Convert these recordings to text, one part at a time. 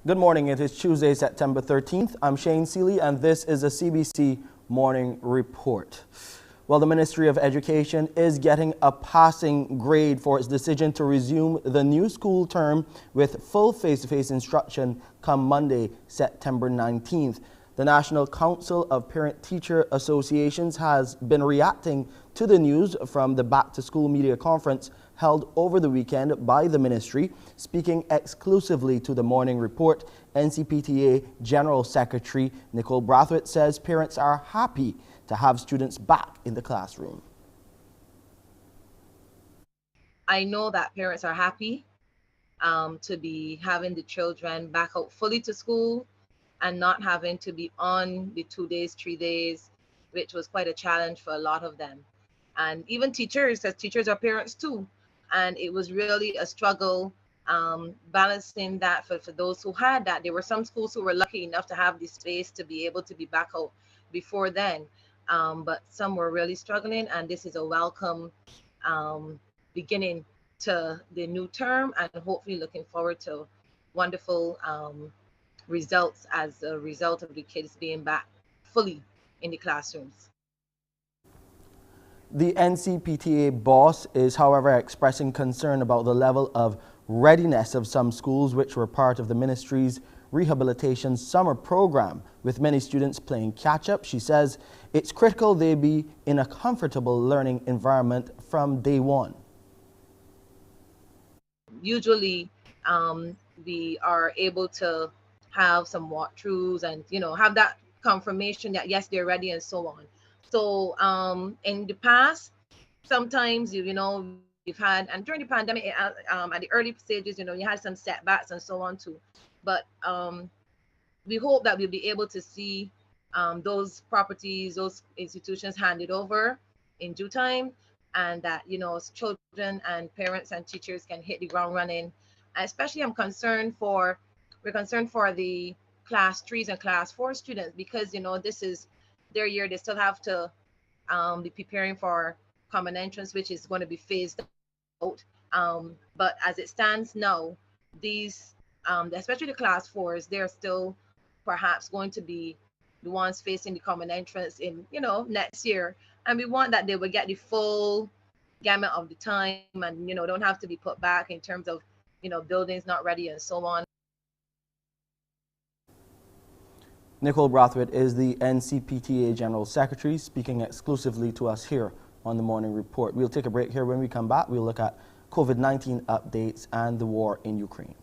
Good morning. It is Tuesday, September 13th. I'm Shane Seeley, and this is a CBC Morning Report. Well, the Ministry of Education is getting a passing grade for its decision to resume the new school term with full face-to-face instruction come Monday, September 19th. The National Council of Parent-Teacher Associations has been reacting to the news from the back-to-school media conference held over the weekend by the ministry. Speaking exclusively to the Morning Report, NCPTA General Secretary Nicole Brathwaite says parents are happy to have students back in the classroom. I know that parents are happy to be having the children back out fully to school and not having to be on the 2 days, 3 days, which was quite a challenge for a lot of them. And even teachers, because teachers are parents too. And it was really a struggle balancing that for those who had that. There were some schools who were lucky enough to have the space to be able to be back out before then. But some were really struggling, and this is a welcome beginning to the new term, and hopefully looking forward to wonderful results as a result of the kids being back fully in the classrooms. The NCPTA boss is, however, expressing concern about the level of readiness of some schools which were part of the ministry's rehabilitation summer program, with many students playing catch-up. She says it's critical they be in a comfortable learning environment from day one. Usually we are able to have some walkthroughs and have that confirmation that yes, they're ready and so on. So in the past, sometimes we've had, and during the pandemic at the early stages, you had some setbacks and so on too. But we hope that we'll be able to see those properties, those institutions handed over in due time, and that children and parents and teachers can hit the ground running. Especially we're concerned for the class 3s and class 4 students, because this is their year. They still have to be preparing for common entrance, which is going to be phased out. But as it stands now, these especially the class 4s, they're still perhaps going to be the ones facing the common entrance in next year, and we want that they will get the full gamut of the time, and don't have to be put back in terms of buildings not ready and so on. Nicole Brathwaite is the NCPTA General Secretary, speaking exclusively to us here on the Morning Report. We'll take a break here. When we come back, we'll look at COVID-19 updates and the war in Ukraine.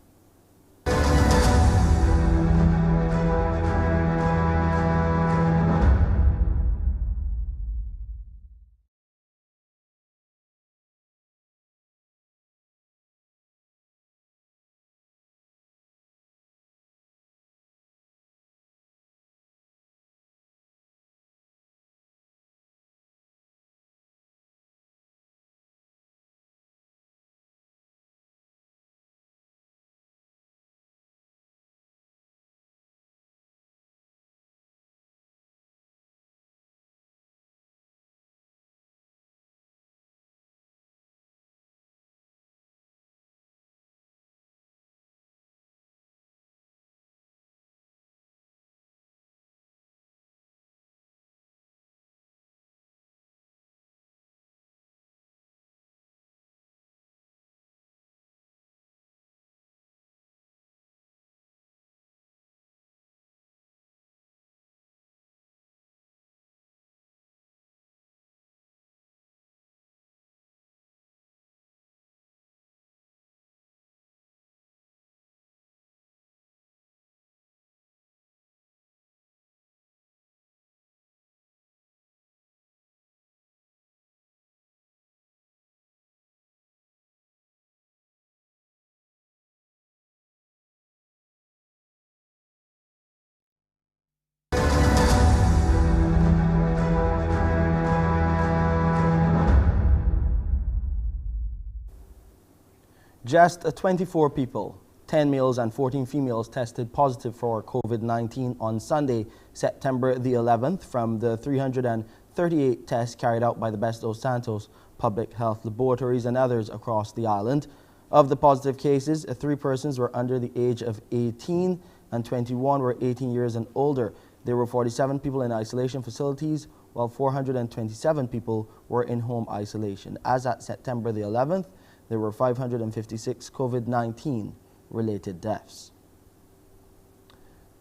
Just 24 people, 10 males and 14 females, tested positive for COVID-19 on Sunday, September the 11th, from the 338 tests carried out by the Best dos Santos Public Health Laboratories and others across the island. Of the positive cases, 3 persons were under the age of 18 and 21 were 18 years and older. There were 47 people in isolation facilities, while 427 people were in home isolation. As at September the 11th, there were 556 COVID-19 related deaths.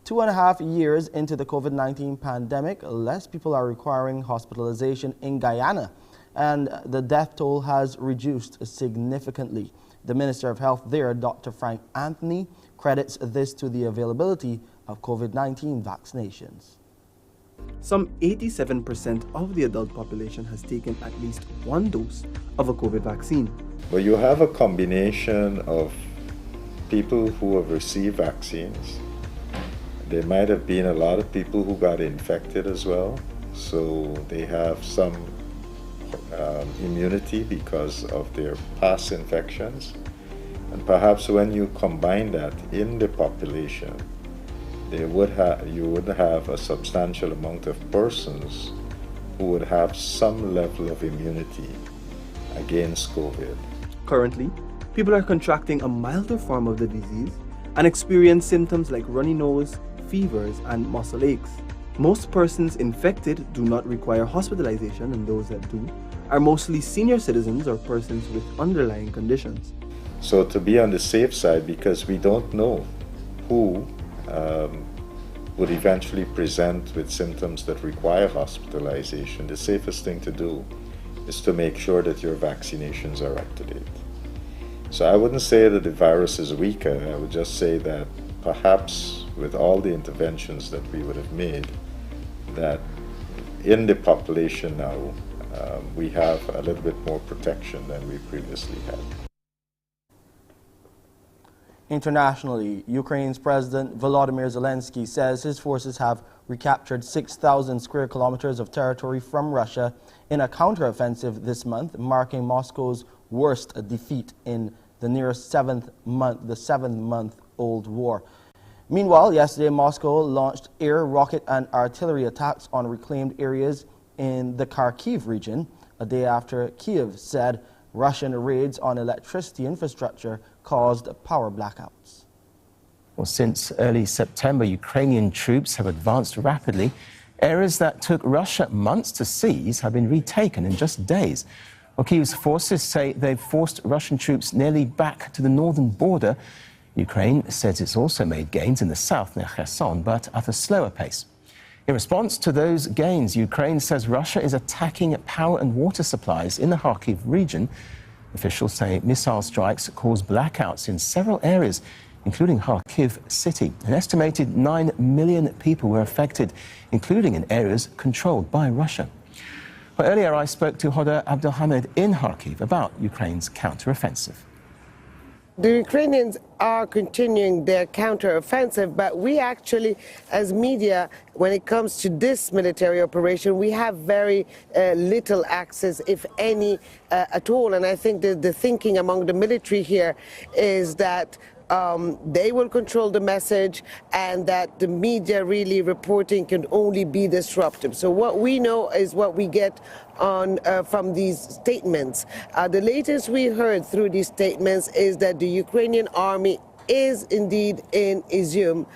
2.5 years into the COVID-19 pandemic, less people are requiring hospitalization in Guyana, and the death toll has reduced significantly. The Minister of Health there, Dr. Frank Anthony, credits this to the availability of COVID-19 vaccinations. Some 87% of the adult population has taken at least 1 dose of a COVID vaccine. But you have a combination of people who have received vaccines. There might have been a lot of people who got infected as well, so they have some immunity because of their past infections. And perhaps when you combine that in the population, you would have a substantial amount of persons who would have some level of immunity against COVID. Currently, people are contracting a milder form of the disease and experience symptoms like runny nose, fevers, and muscle aches. Most persons infected do not require hospitalization, and those that do are mostly senior citizens or persons with underlying conditions. So to be on the safe side, because we don't know who would eventually present with symptoms that require hospitalization, the safest thing to do is to make sure that your vaccinations are up to date. So I wouldn't say that the virus is weaker. I would just say that perhaps with all the interventions that we would have made, that in the population now, we have a little bit more protection than we previously had. Internationally, Ukraine's President Volodymyr Zelensky says his forces have recaptured 6,000 square kilometers of territory from Russia in a counteroffensive this month, marking Moscow's worst defeat in the near seven-month-old war. Meanwhile, yesterday Moscow launched air, rocket and artillery attacks on reclaimed areas in the Kharkiv region, a day after Kyiv said Russian raids on electricity infrastructure caused power blackouts. Well, since early September, Ukrainian troops have advanced rapidly. Areas that took Russia months to seize have been retaken in just days. Well, Kyiv's forces say they've forced Russian troops nearly back to the northern border. Ukraine says it's also made gains in the south near Kherson, but at a slower pace. In response to those gains, Ukraine says Russia is attacking power and water supplies in the Kharkiv region. Officials say missile strikes caused blackouts in several areas, including Kharkiv city. An estimated 9 million people were affected, including in areas controlled by Russia. Well, earlier I spoke to Hoda Abdelhamed in Kharkiv about Ukraine's counteroffensive. The Ukrainians are continuing their counteroffensive, but we actually, as media, when it comes to this military operation, we have very little access, if any, at all. And I think that the thinking among the military here is that they will control the message and that the media really reporting can only be disruptive. So what we know is what we get on from these statements. The latest we heard through these statements is that the Ukrainian army is indeed in Izium.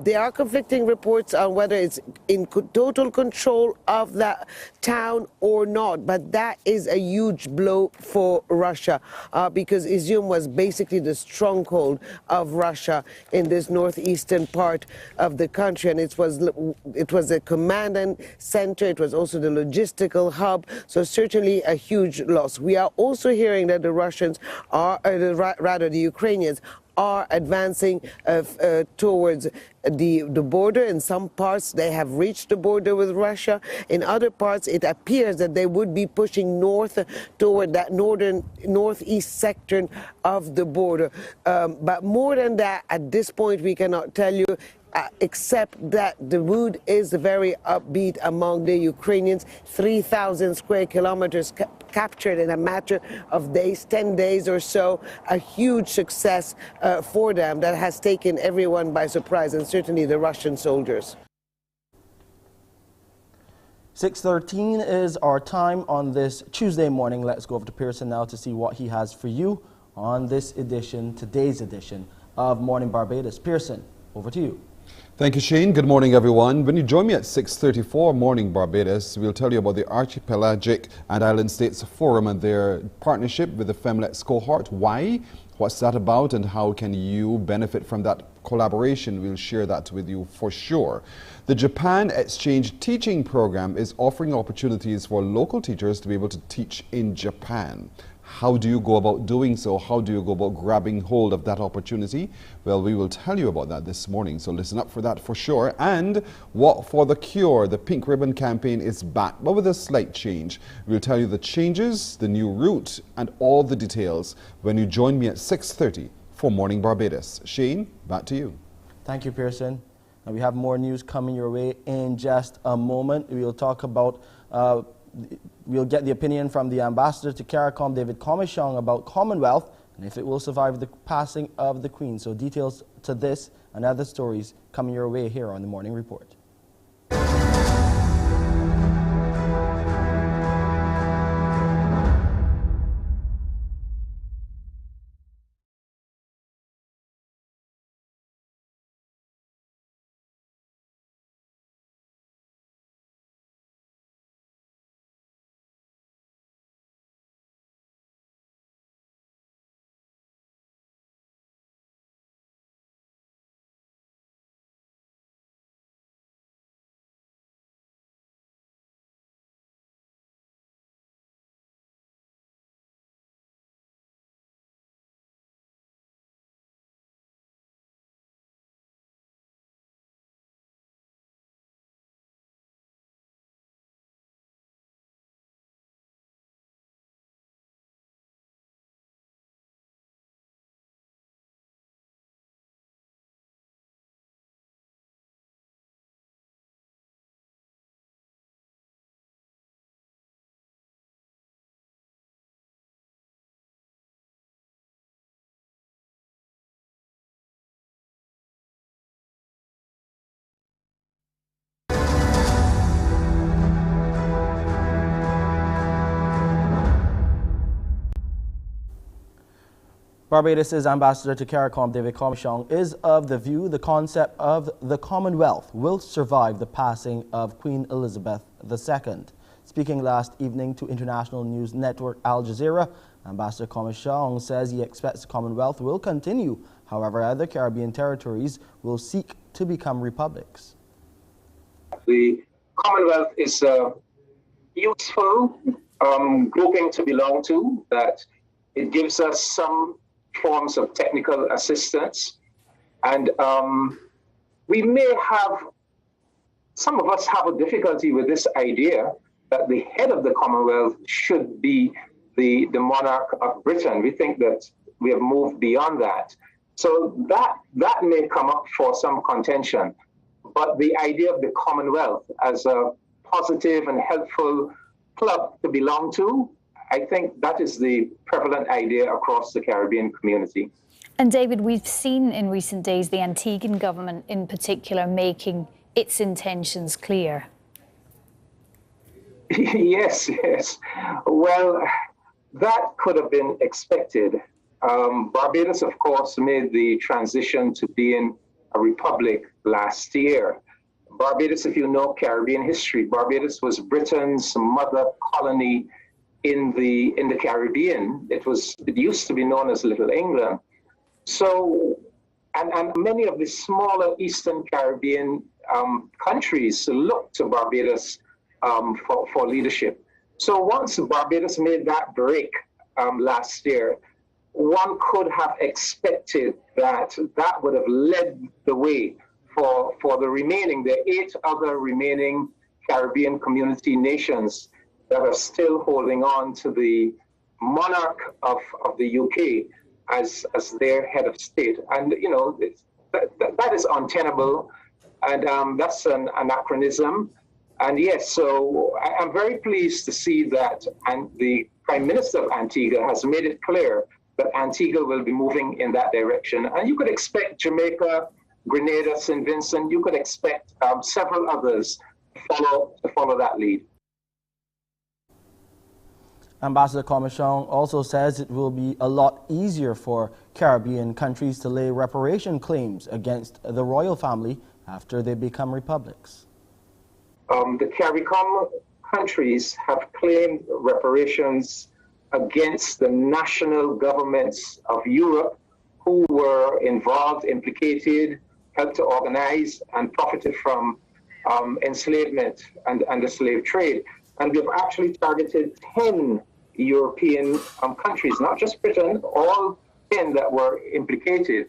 There are conflicting reports on whether it's in total control of that town or not, but that is a huge blow for Russia because Izium was basically the stronghold of Russia in this northeastern part of the country, and it was a command and center. It was also the logistical hub, so certainly a huge loss. We are also hearing that the Russians are, rather the Ukrainians, are advancing towards the border. In some parts, they have reached the border with Russia. In other parts, it appears that they would be pushing north toward that northeast section of the border. But more than that, at this point, we cannot tell you, except that the mood is very upbeat among the Ukrainians. 3,000 square kilometers captured in a matter of days, 10 days or so. A huge success for them that has taken everyone by surprise, and certainly the Russian soldiers. 6:13 is our time on this Tuesday morning. Let's go over to Pearson now to see what he has for you on today's edition of Morning Barbados. Pearson, over to you. Thank you, Shane. Good morning, everyone. When you join me at 6:34 Morning Barbados, we'll tell you about the Archipelagic and Island States Forum and their partnership with the Femlet's cohort. Why? What's that about, and how can you benefit from that collaboration? We'll share that with you for sure. The Japan Exchange Teaching Program is offering opportunities for local teachers to be able to teach in Japan. How do you go about doing so? How do you go about grabbing hold of that opportunity? Well, we will tell you about that this morning, so listen up for that for sure. And What for the Cure? The Pink Ribbon campaign is back, but with a slight change. We'll tell you the changes, the new route, and all the details when you join me at 6:30 for Morning Barbados. Shane, back to you. Thank you, Pearson. And we have more news coming your way in just a moment. We'll talk about we'll get the opinion from the ambassador to CARICOM, David Comishong, about Commonwealth and if it will survive the passing of the Queen. So details to this and other stories coming your way here on the Morning Report. Barbados' ambassador to CARICOM, David Comishong, is of the view the concept of the Commonwealth will survive the passing of Queen Elizabeth II. Speaking last evening to international news network Al Jazeera, Ambassador Comishong says he expects the Commonwealth will continue. However, other Caribbean territories will seek to become republics. The Commonwealth is a useful grouping to belong to, that it gives us some forms of technical assistance. And we may have, some of us have a difficulty with this idea that the head of the Commonwealth should be the monarch of Britain. We think that we have moved beyond that. So that may come up for some contention. But the idea of the Commonwealth as a positive and helpful club to belong to, I think that is the prevalent idea across the Caribbean community. And David, we've seen in recent days the Antiguan government in particular making its intentions clear. Yes. Well, that could have been expected. Barbados, of course, made the transition to being a republic last year. Barbados, if you know Caribbean history, Barbados was Britain's mother colony in the Caribbean. It used to be known as Little England. So, and many of the smaller Eastern Caribbean countries looked to Barbados for leadership. So once Barbados made that break last year, one could have expected that would have led the way for the 8 other remaining Caribbean community nations that are still holding on to the monarch of the UK as their head of state. And, you know, that is untenable, and that's an anachronism. And yes, so I'm very pleased to see that the Prime Minister of Antigua has made it clear that Antigua will be moving in that direction. And you could expect Jamaica, Grenada, St. Vincent, you could expect several others to follow that lead. Ambassador Commichon also says it will be a lot easier for Caribbean countries to lay reparation claims against the royal family after they become republics. The CARICOM countries have claimed reparations against the national governments of Europe who were involved, implicated, helped to organize, and profited from enslavement and the slave trade. And we've actually targeted 10 European countries, not just Britain, all 10 that were implicated.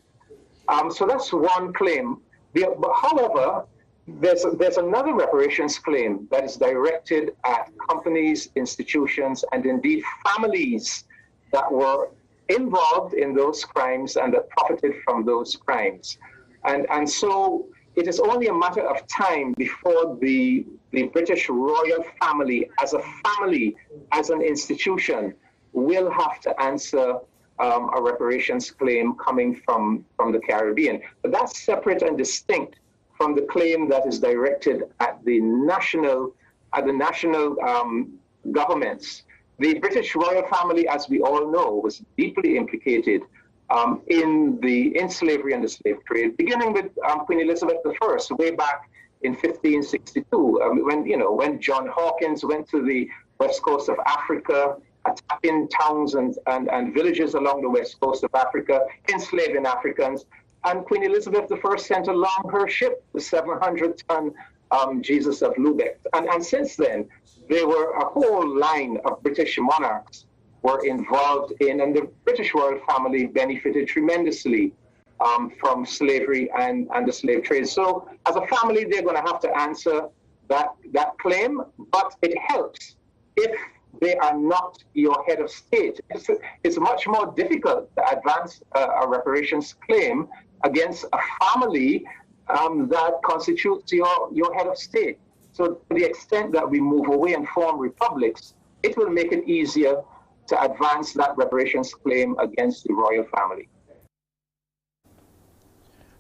So that's one claim. But however, there's another reparations claim that is directed at companies, institutions, and indeed families that were involved in those crimes and that profited from those crimes. And so it is only a matter of time before the British royal family, as an institution, will have to answer a reparations claim coming from the Caribbean. But that's separate and distinct from the claim that is directed at the national governments. The British royal family, as we all know, was deeply implicated in slavery and the slave trade, beginning with Queen Elizabeth I, way back in 1562, when John Hawkins went to the west coast of Africa, attacking towns and villages along the west coast of Africa, enslaving Africans. And Queen Elizabeth I sent along her ship, the 700-ton Jesus of Lubeck. And since then, there were a whole line of British monarchs were involved in, and the British royal family benefited tremendously from slavery and the slave trade. So as a family, they're going to have to answer that claim, but it helps if they are not your head of state. It's much more difficult to advance a reparations claim against a family that constitutes your head of state. So to the extent that we move away and form republics, it will make it easier to advance that reparations claim against the royal family.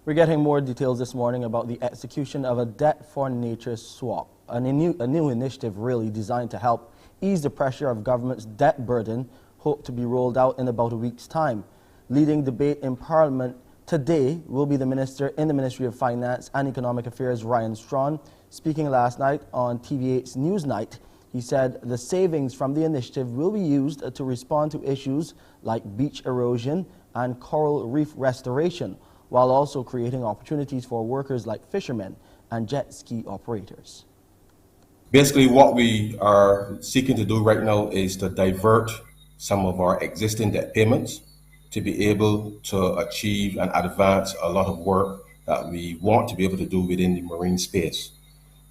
We're getting more details this morning about the execution of a debt for nature swap, a new initiative really designed to help ease the pressure of government's debt burden, hoped to be rolled out in about a week's time. Leading debate in Parliament today will be the Minister in the Ministry of Finance and Economic Affairs, Ryan Strawn. Speaking last night on TV8's Newsnight, he said the savings from the initiative will be used to respond to issues like beach erosion and coral reef restoration, while also creating opportunities for workers like fishermen and jet ski operators. Basically, what we are seeking to do right now is to divert some of our existing debt payments to be able to achieve and advance a lot of work that we want to be able to do within the marine space.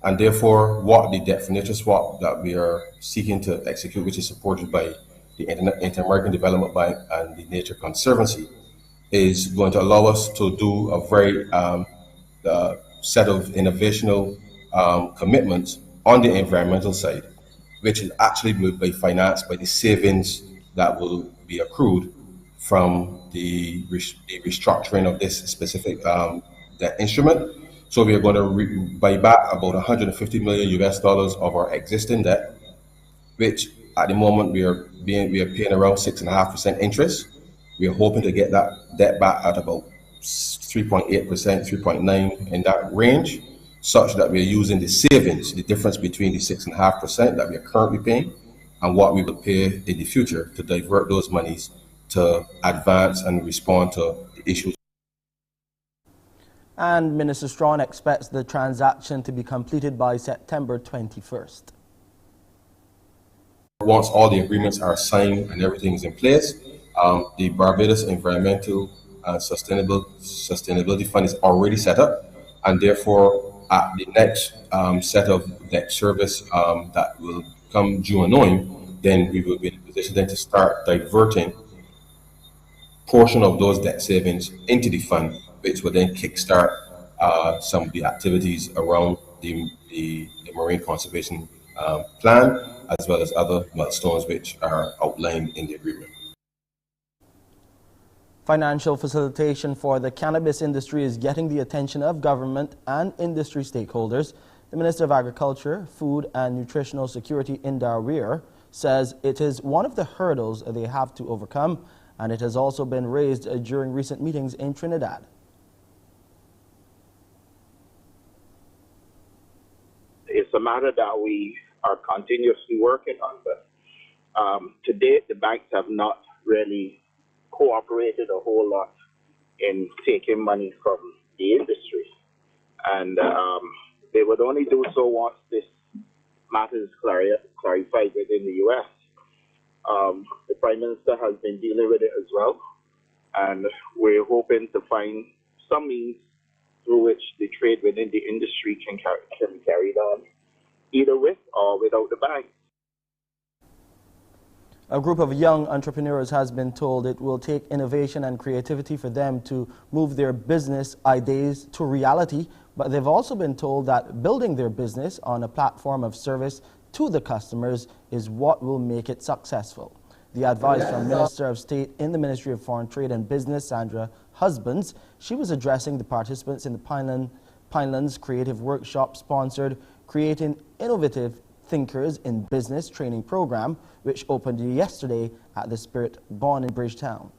And therefore, what the debt for nature swap that we are seeking to execute, which is supported by the Inter-American Development Bank and the Nature Conservancy, is going to allow us to do a very set of innovational commitments on the environmental side, which is actually will be financed by the savings that will be accrued from the restructuring of this specific debt instrument. So we are going to buy back about $150 million of our existing debt, which at the moment we are paying around 6.5% interest. We are hoping to get that debt back at about 3.8%, 3.9% in that range, such that we are using the savings, the difference between the 6.5% that we are currently paying and what we will pay in the future, to divert those monies to advance and respond to the issues. And Minister Strawn expects the transaction to be completed by September 21st. Once all the agreements are signed and everything is in place, the Barbados Environmental and Sustainability Fund is already set up, and therefore at the next set of debt service that will come due and owing, then we will be in a position then to start diverting portion of those debt savings into the fund, which will then kickstart some of the activities around the marine conservation plan, as well as other milestones which are outlined in the agreement. Financial facilitation for the cannabis industry is getting the attention of government and industry stakeholders. The Minister of Agriculture, Food and Nutritional Security, Indar Weir, says it is one of the hurdles they have to overcome, and it has also been raised during recent meetings in Trinidad. It's a matter that we are continuously working on, but to date, the banks have not really cooperated a whole lot in taking money from the industry. And they would only do so once this matter is clarified within the U.S. The Prime Minister has been dealing with it as well, and we're hoping to find some means through which the trade within the industry can be carried on, either with or without the bank. A group of young entrepreneurs has been told it will take innovation and creativity for them to move their business ideas to reality, but they've also been told that building their business on a platform of service to the customers is what will make it successful. The advice from Minister of State in the Ministry of Foreign Trade and Business, Sandra Husbands. She was addressing the participants in the Pinelands Creative Workshop sponsored Creating Innovative Thinkers in Business training program, which opened yesterday at the Spirit Born in Bridgetown.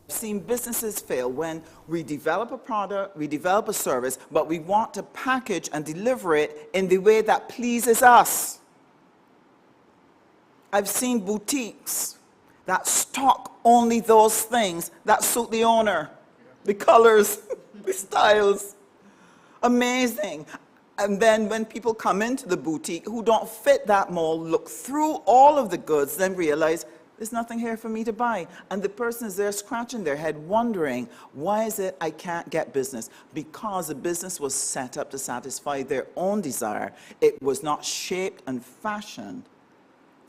I've seen businesses fail when we develop a product, we develop a service, but we want to package and deliver it in the way that pleases us. I've seen boutiques that stock only those things that suit the owner, the colors, the styles. Amazing. And then when people come into the boutique who don't fit that mold, look through all of the goods, then realize there's nothing here for me to buy. And the person is there scratching their head wondering, why is it I can't get business? Because the business was set up to satisfy their own desire. It was not shaped and fashioned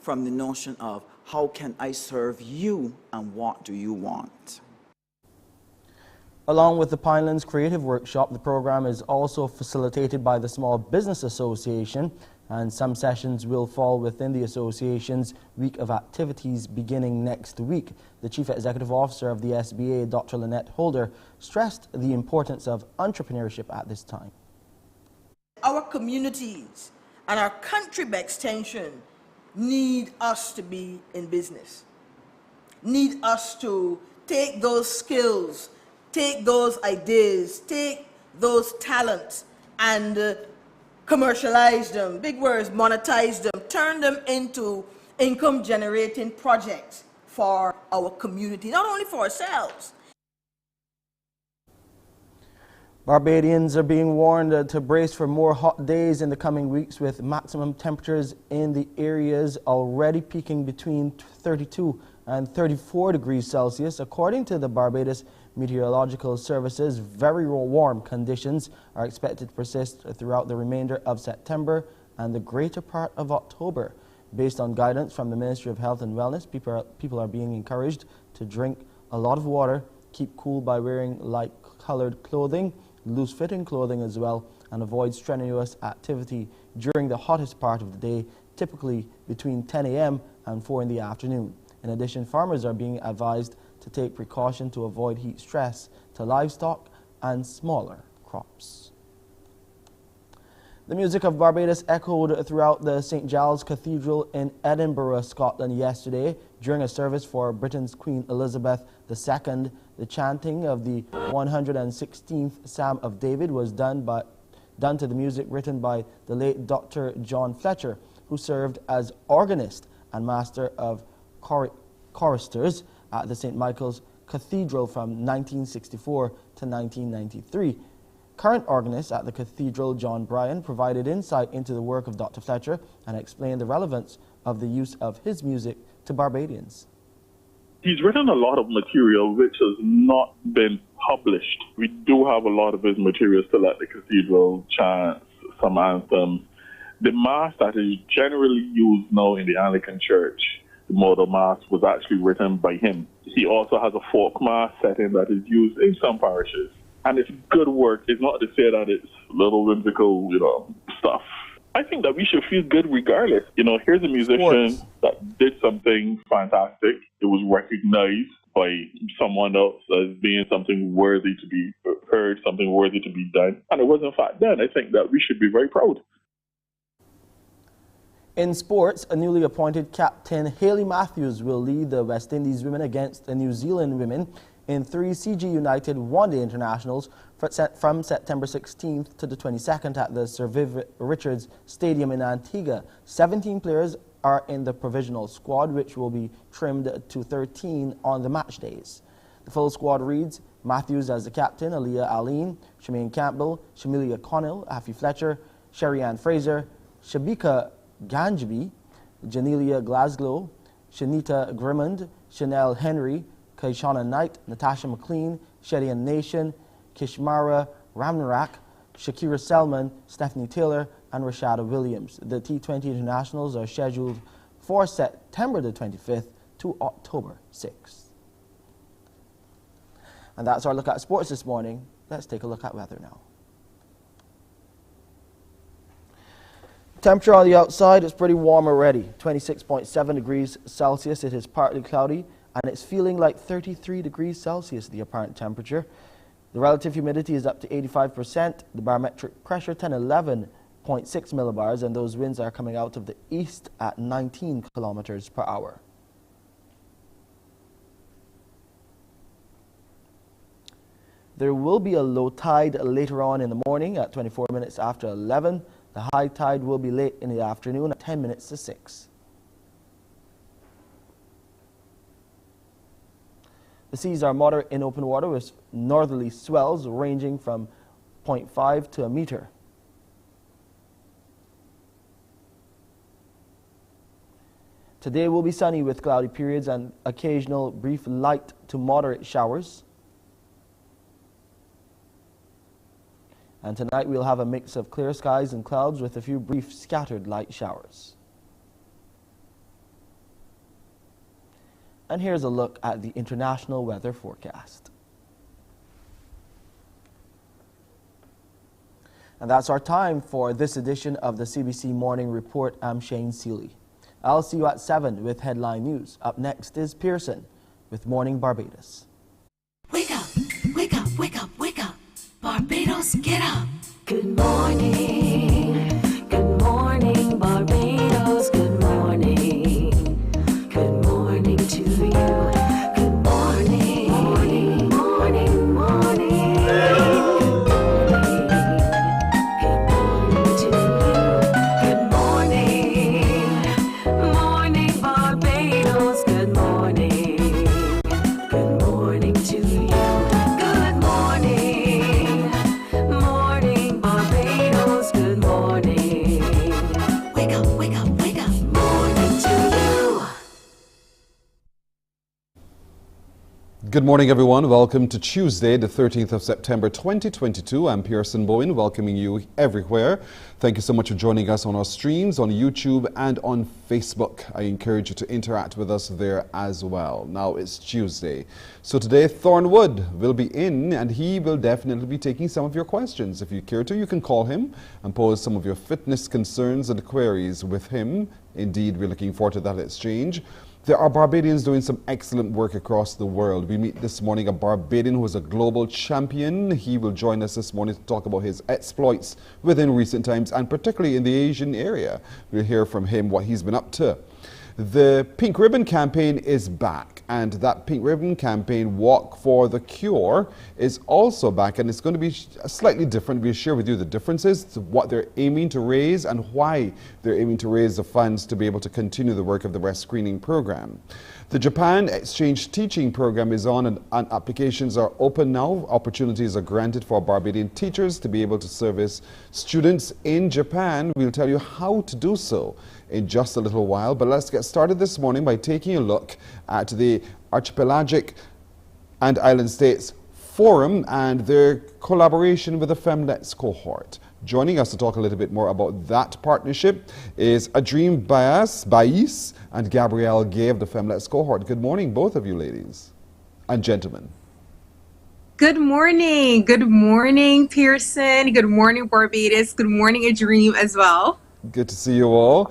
from the notion of, how can I serve you and what do you want? Along with the Pinelands Creative Workshop, the program is also facilitated by the Small Business Association, and some sessions will fall within the association's week of activities beginning next week. The Chief Executive Officer of the SBA, Dr. Lynette Holder, stressed the importance of entrepreneurship at this time. Our communities and our country by extension need us to be in business, need us to take those skills, take those ideas, take those talents and commercialize them, big words, monetize them, turn them into income-generating projects for our community, not only for ourselves. Barbadians are being warned to brace for more hot days in the coming weeks, with maximum temperatures in the areas already peaking between 32 and 34 degrees Celsius. According to the Barbados Meteorological Services, very warm conditions are expected to persist throughout the remainder of September and the greater part of October. Based on guidance from the Ministry of Health and Wellness, people are being encouraged to drink a lot of water, keep cool by wearing light-colored clothing, loose-fitting clothing as well, and avoid strenuous activity during the hottest part of the day, typically between 10 a.m. and 4 in the afternoon. In addition, farmers are being advised to take precaution to avoid heat stress to livestock and smaller crops. The music of Barbados echoed throughout the St. Giles Cathedral in Edinburgh, Scotland yesterday during a service for Britain's Queen Elizabeth II. The chanting of the 116th Psalm of David was done to the music written by the late Dr. John Fletcher, who served as organist and master of choristers at the St. Michael's Cathedral from 1964 to 1993. Current organist at the cathedral, John Bryan, provided insight into the work of Dr. Fletcher and explained the relevance of the use of his music to Barbadians. He's written a lot of material which has not been published. We do have a lot of his material still at the cathedral, chants, some anthems. The mass that is generally used now in the Anglican Church, the model mass, was actually written by him. He also has a folk mass setting that is used in some parishes. And it's good work. It's not to say that it's little whimsical, stuff. I think that we should feel good regardless. Here's a musician that did something fantastic. It was recognized by someone else as being something worthy to be heard, something worthy to be done. And it was in fact done. I think that we should be very proud. In sports, a newly appointed captain, Hayley Matthews, will lead the West Indies women against the New Zealand women in 3 CG United one-day internationals from September 16th to the 22nd at the Sir Viv Richards Stadium in Antigua. 17 players are in the provisional squad, which will be trimmed to 13 on the match days. The full squad reads: Matthews as the captain, Aaliyah Aline, Shemaine Campbell, Shamilia Connell, Afi Fletcher, Sherry-Ann Fraser, Shabika Ganjabi, Janelia Glasgow, Shanita Grimond, Chanel Henry, Kaishana Knight, Natasha McLean, Shedian Nation, Kishmara Ramnarak, Shakira Selman, Stephanie Taylor, and Rashada Williams. The T20 internationals are scheduled for September the 25th to October 6th. And that's our look at sports this morning. Let's take a look at weather now. Temperature on the outside is pretty warm already, 26.7 degrees Celsius. It is partly cloudy, and it's feeling like 33 degrees Celsius, the apparent temperature. The relative humidity is up to 85%. The barometric pressure, 1011.6 millibars, and those winds are coming out of the east at 19 kilometers per hour. There will be a low tide later on in the morning at 24 minutes after 11. The high tide will be late in the afternoon at 10 minutes to 6. The seas are moderate in open water with northerly swells ranging from 0.5 to a meter. Today will be sunny with cloudy periods and occasional brief light to moderate showers. And tonight we'll have a mix of clear skies and clouds with a few brief scattered light showers. And here's a look at the international weather forecast. And that's our time for this edition of the CBC Morning Report. I'm Shane Seeley. I'll see you at 7 with headline news. Up next is Pearson with Morning Barbados. Wake up, wake up, wake up, wake up. Barbados, get up. Good morning. Good morning, Barbados. Good morning. Good morning to you. Good morning. Morning, morning, morning. Good morning to you. Good morning. Morning, Barbados. Good morning. Good morning to you. Good morning. Morning, Barbados. Good morning. Wake up, wake up, wake up. Morning to you. Good morning, everyone. Welcome to Tuesday, the 13th of September, 2022. I'm Pearson Bowen, welcoming you everywhere. Thank you so much for joining us on our streams, on YouTube and on Facebook. I encourage you to interact with us there as well. Now it's Tuesday. So today, Thornwood will be in, and he will definitely be taking some of your questions. If you care to, you can call him and pose some of your fitness concerns and queries with him. Indeed, we're looking forward to that exchange. There are Barbadians doing some excellent work across the world. We meet this morning a Barbadian who is a global champion. He will join us this morning to talk about his exploits within recent times, and particularly in the Asian area. We'll hear from him what he's been up to. The Pink Ribbon campaign is back, and that Pink Ribbon campaign, Walk for the Cure, is also back, and it's going to be slightly different. We'll share with you the differences, what they're aiming to raise, and why they're aiming to raise the funds to be able to continue the work of the breast screening program. The Japan Exchange Teaching Program is on, and applications are open now. Opportunities are granted for Barbadian teachers to be able to service students in Japan. We'll tell you how to do so in just a little while, but let's get started this morning by taking a look at the Archipelagic and Island States Forum and their collaboration with the Femlets cohort. Joining us to talk a little bit more about that partnership is Adreem Bais and Gabrielle Gay of the Femlets cohort. Good morning, both of you ladies and gentlemen. Good morning. Good morning, Pearson. Good morning, Barbados. Good morning, Adreem, as well. Good to see you all.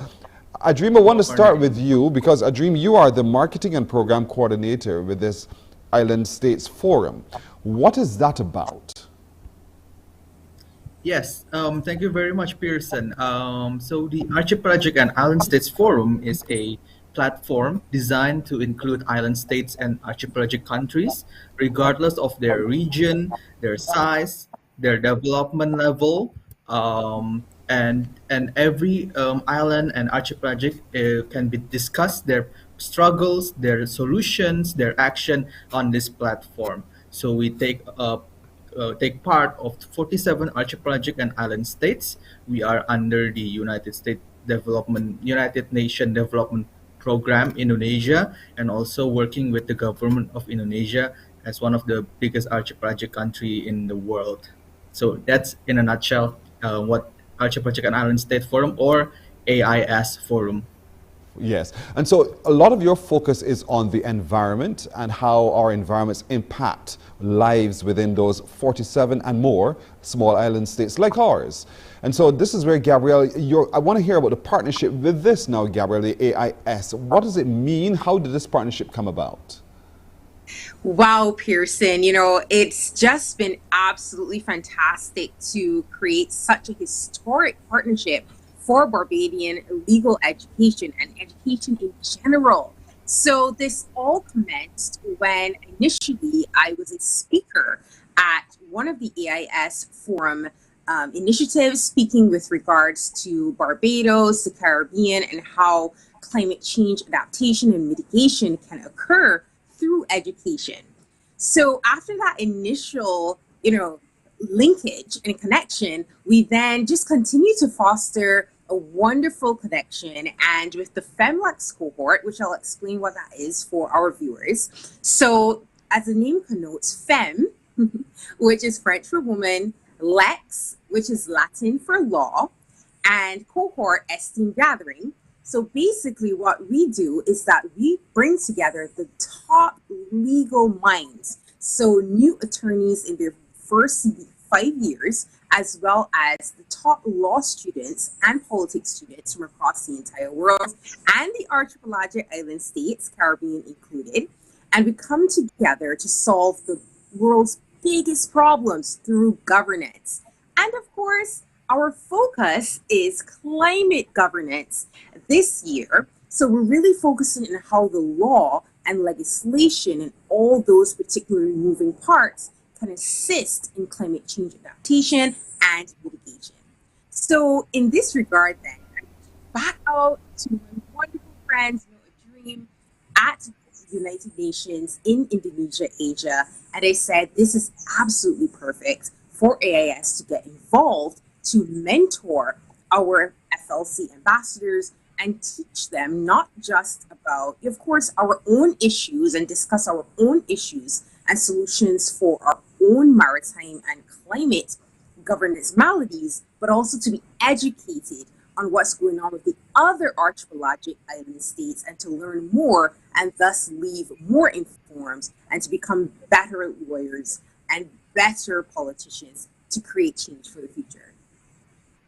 Adreem, I want to start with you because, Adreem, you are the marketing and program coordinator with this Island States Forum. What is that about? Yes, thank you very much, Pearson. So the Archipelagic and Island States Forum is a platform designed to include island states and archipelagic countries, regardless of their region, their size, their development level, and every island and archipelagic can be discussed their struggles, their solutions, their action on this platform. So we take part of 47 archipelagic and island states. We are under the United Nation Development Program Indonesia, and also working with the government of Indonesia as one of the biggest archipelagic country in the world. So that's in a nutshell what Archipelagic and Island State Forum, or AIS Forum. Yes, and so a lot of your focus is on the environment and how our environments impact lives within those 47 and more small island states like ours. And so this is where, Gabrielle, I want to hear about the partnership with this now, Gabrielle, the AIS. What does it mean? How did this partnership come about? Wow, Pearson, it's just been absolutely fantastic to create such a historic partnership for Barbadian legal education and education in general. So this all commenced when initially I was a speaker at one of the AIS Forum initiatives, speaking with regards to Barbados, the Caribbean, and how climate change adaptation and mitigation can occur through education. So after that initial, linkage and connection, we then just continue to foster a wonderful connection, and with the FemLex cohort, which I'll explain what that is for our viewers. So as the name connotes, Fem, which is French for woman, Lex, which is Latin for law, and cohort, esteem gathering. So basically what we do is that we bring together the top legal minds, so new attorneys in their first 5 years, as well as the top law students and politics students from across the entire world and the archipelagic island states, Caribbean included. And we come together to solve the world's biggest problems through governance. And of course, our focus is climate governance this year. So we're really focusing on how the law and legislation and all those particular moving parts can assist in climate change adaptation and mitigation. So in this regard then, I back out to my wonderful friends, a dream at the United Nations in Indonesia, Asia, and I said this is absolutely perfect for AIS to get involved to mentor our FLC ambassadors and teach them not just about, of course, our own issues and discuss our own issues and solutions for our own maritime and climate governance maladies, but also to be educated on what's going on with the other archipelagic island states and to learn more and thus leave more informed and to become better lawyers and better politicians to create change for the future.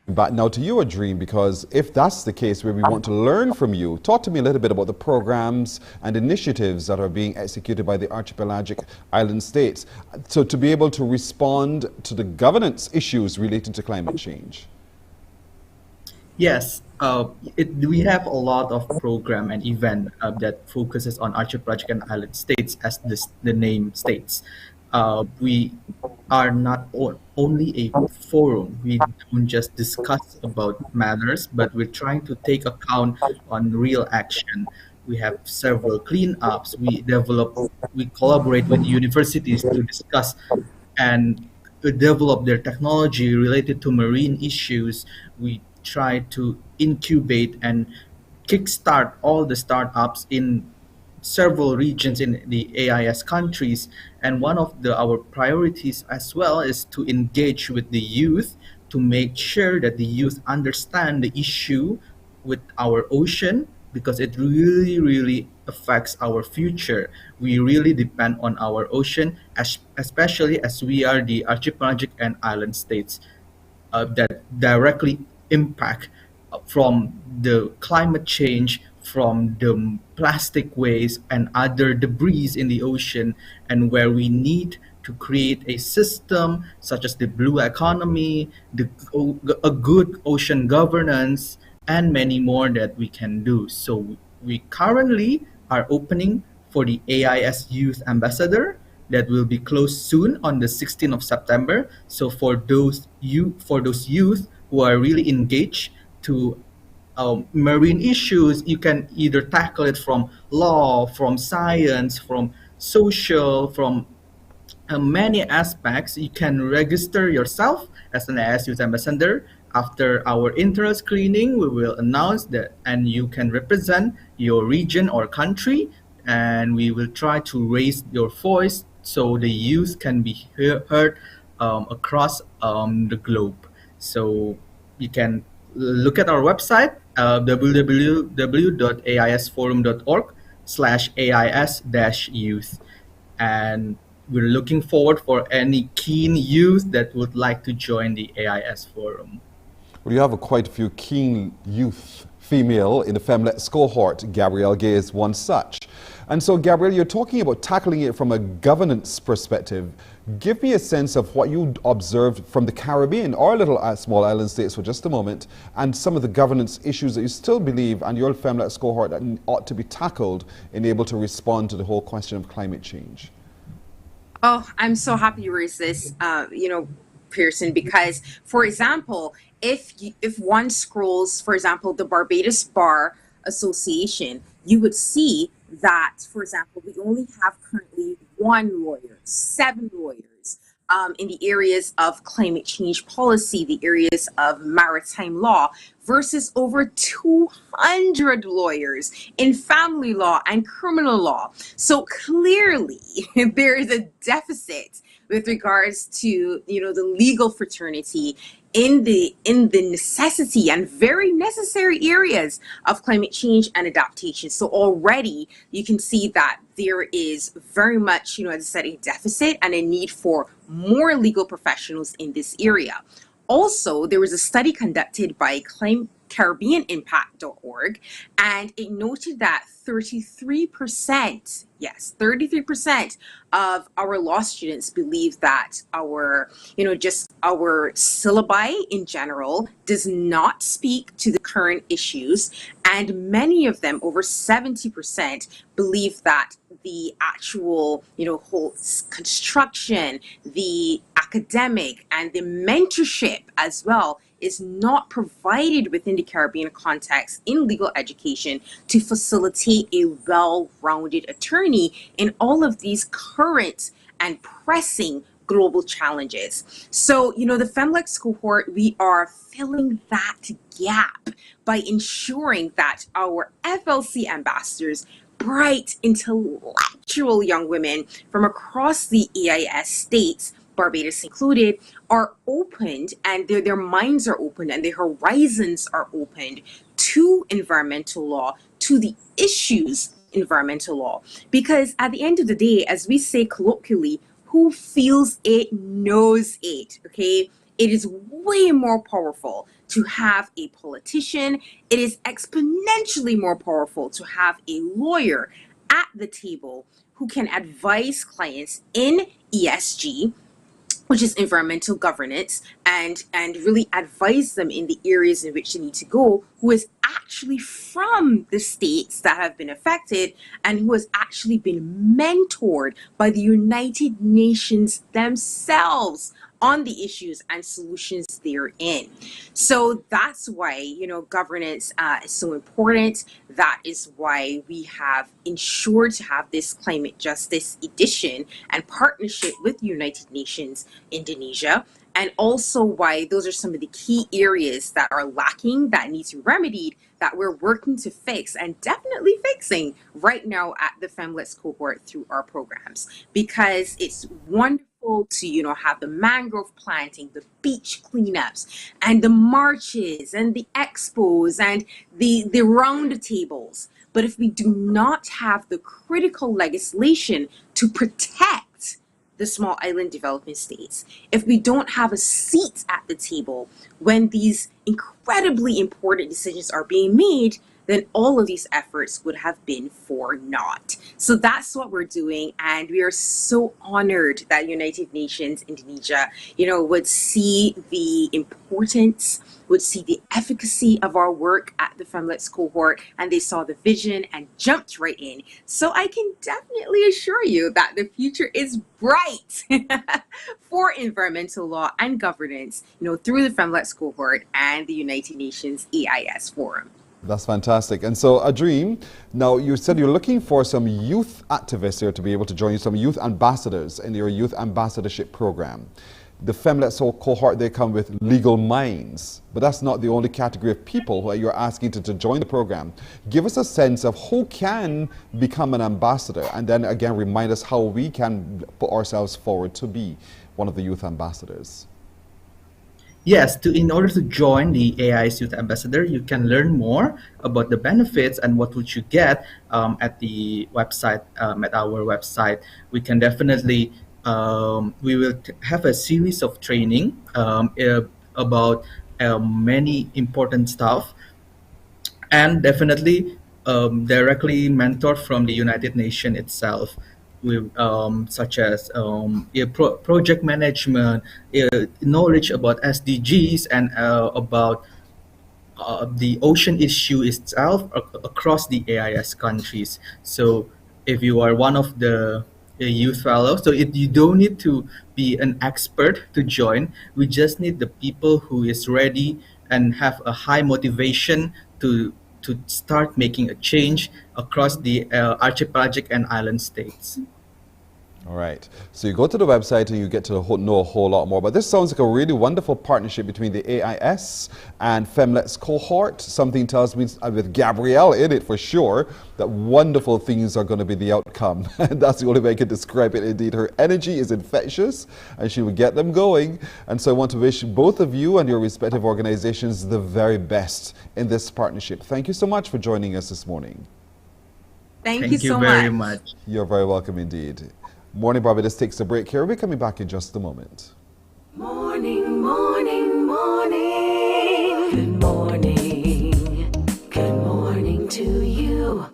But now to you, a dream, because if that's the case where we want to learn from you, talk to me a little bit about the programs and initiatives that are being executed by the archipelagic island states, so to be able to respond to the governance issues relating to climate change. Yes, we have a lot of program and event that focuses on archipelagic and island states, as the name states. We are not only a forum. We don't just discuss about matters, but we're trying to take account on real action. We have several cleanups. We collaborate with universities to discuss and develop their technology related to marine issues. We try to incubate and kickstart all the startups in several regions in the AIS countries, and one of our priorities as well is to engage with the youth to make sure that the youth understand the issue with our ocean, because it really affects our future. We really depend on our ocean, especially as we are the archipelagic and island states that directly impact from the climate change, from the plastic waste and other debris in the ocean, and where we need to create a system such as the blue economy, a good ocean governance, and many more that we can do. So we currently are opening for the AIS Youth Ambassador that will be closed soon on the 16th of September. So for those youth who are really engaged to marine issues, you can either tackle it from law, from science, from social, from many aspects. You can register yourself as an AIS Youth Ambassador. After our internal screening, we will announce that, and you can represent your region or country, and we will try to raise your voice so the youth can be heard across the globe. So you can look at our website, www.aisforum.org/AIS-youth. And we're looking forward for any keen youth that would like to join the AIS Forum. Well, you have quite a few keen youth female in the Femlet's cohort. Gabrielle Gay is one such. And so, Gabrielle, you're talking about tackling it from a governance perspective. Give me a sense of what you observed from the Caribbean, or little small island states for just a moment, and some of the governance issues that you still believe and your Femlet's cohort that ought to be tackled in able to respond to the whole question of climate change. Oh, I'm so happy you raised this, Pearson, because, for example, if one scrolls, for example, the Barbados Bar Association, you would see that, for example, we only have currently 1 lawyer, 7 lawyers in the areas of climate change policy, the areas of maritime law, versus over 200 lawyers in family law and criminal law. So clearly there is a deficit with regards to, the legal fraternity in the necessity and very necessary areas of climate change and adaptation. So already you can see that there is very much, as I said, a deficit and a need for more legal professionals in this area. Also, there was a study conducted by CaribbeanImpact.org, and it noted that 33%, yes, 33% of our law students believe that our, our syllabi in general does not speak to the current issues. And many of them, over 70%, believe that the actual, whole construction, the academic, and the mentorship as well is not provided within the Caribbean context in legal education to facilitate a well-rounded attorney in all of these current and pressing global challenges. So, the Femlex cohort, we are filling that gap by ensuring that our FLC ambassadors, bright, intellectual young women from across the AIS states, Barbados included, are opened, and their minds are opened and their horizons are opened to environmental law, to the issues environmental law. Because at the end of the day, as we say colloquially, who feels it knows it, okay? It is way more powerful to have a politician. It is exponentially more powerful to have a lawyer at the table who can advise clients in ESG, which is environmental governance, and really advise them in the areas in which they need to go, who is actually from the states that have been affected and who has actually been mentored by the United Nations themselves on the issues and solutions therein. So that's why, governance is so important. That is why we have ensured to have this climate justice edition and partnership with United Nations Indonesia. And also why those are some of the key areas that are lacking, that need to be remedied, that we're working to fix and definitely fixing right now at the Femlet's cohort through our programs. Because it's wonderful to, have the mangrove planting, the beach cleanups, and the marches, and the expos, and the round tables. But if we do not have the critical legislation to protect the small island development states, if we don't have a seat at the table when these incredibly important decisions are being made, then all of these efforts would have been for naught. So that's what we're doing, and we are so honored that United Nations Indonesia, would see the importance, would see the efficacy of our work at the Femlets cohort, and they saw the vision and jumped right in. So I can definitely assure you that the future is bright for environmental law and governance, through the Femlets cohort and the United Nations EIS Forum. That's fantastic. And so, Adreem, now you said you're looking for some youth activists here to be able to join you, some youth ambassadors in your youth ambassadorship program. The Femlets cohort, they come with legal minds, but that's not the only category of people who you're asking to join the program. Give us a sense of who can become an ambassador, and then again remind us how we can put ourselves forward to be one of the youth ambassadors. Yes, in order to join the AIS Youth Ambassador, you can learn more about the benefits and what would you get at the website, at our website. We can definitely, we will have a series of training about many important stuff, and definitely directly mentored from the United Nations itself. Such as project management, knowledge about SDGs, and about the ocean issue itself across the AIS countries. So if you are one of the youth fellows, so you don't need to be an expert to join. We just need the people who is ready and have a high motivation to start making a change across the archipelagic and island states. All right. So you go to the website and you get to know a whole lot more. But this sounds like a really wonderful partnership between the AIS and Femlets cohort. Something tells me, with Gabrielle in it for sure, that wonderful things are going to be the outcome. And that's the only way I can describe it. Indeed, her energy is infectious and she will get them going. And so I want to wish both of you and your respective organizations the very best in this partnership. Thank you so much for joining us this morning. Thank you so very much. You're very welcome indeed. Morning Barbados takes a break here. We're coming back in just a moment. Morning, morning, morning. Good morning. Good morning to you.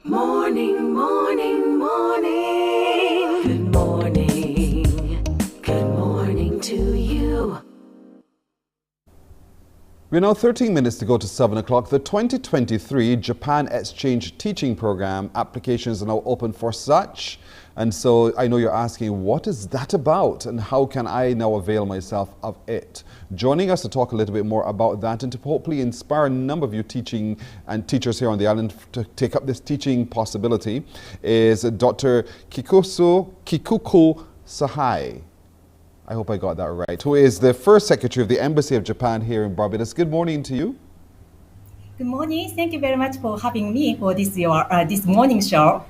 Morning, morning, morning. Good morning. Good morning to you. We're now 13 minutes to go to 7 o'clock. The 2023 Japan Exchange Teaching Program applications are now open for such. And so I know you're asking, what is that about and how can I now avail myself of it? Joining us to talk a little bit more about that and to hopefully inspire a number of you teaching and teachers here on the island to take up this teaching possibility is Dr. Kikuko Sahai. I hope I got that right, who is the first secretary of the Embassy of Japan here in Barbados. Good morning to you. Good morning. Thank you very much for having me for this this morning show.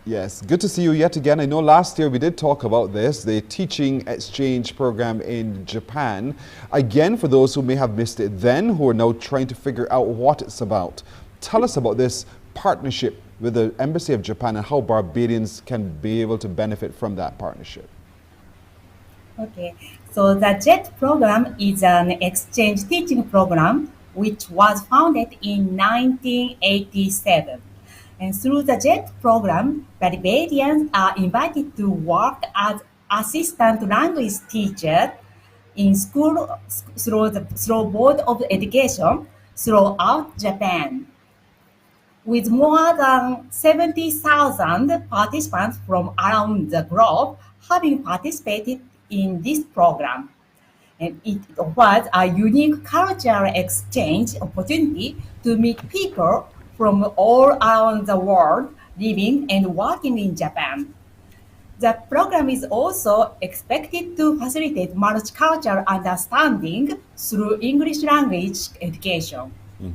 Yes, good to see you yet again. I know last year we did talk about this, the teaching exchange program in Japan. Again, for those who may have missed it then, who are now trying to figure out what it's about, tell us about this partnership with the Embassy of Japan and how Barbadians can be able to benefit from that partnership. Okay, so the JET program is an exchange teaching program which was founded in 1987. And through the JET program, Barbadians are invited to work as assistant language teachers in school through Board of Education throughout Japan. With more than 70,000 participants from around the globe having participated in this program. And it offers a unique cultural exchange opportunity to meet people from all around the world living and working in Japan. The program is also expected to facilitate multicultural understanding through English language education.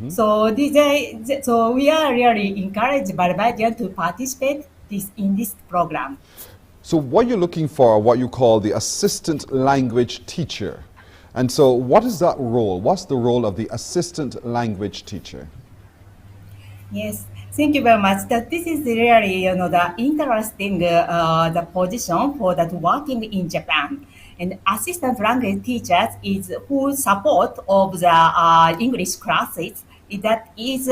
So we are really encouraged Barbadians to participate in this program. So what you're looking for are what you call the assistant language teacher. And so what is that role? What's the role of the assistant language teacher? Yes, thank you very much. This is really, the interesting the position for that working in Japan. And assistant language teachers is full support of the English classes that is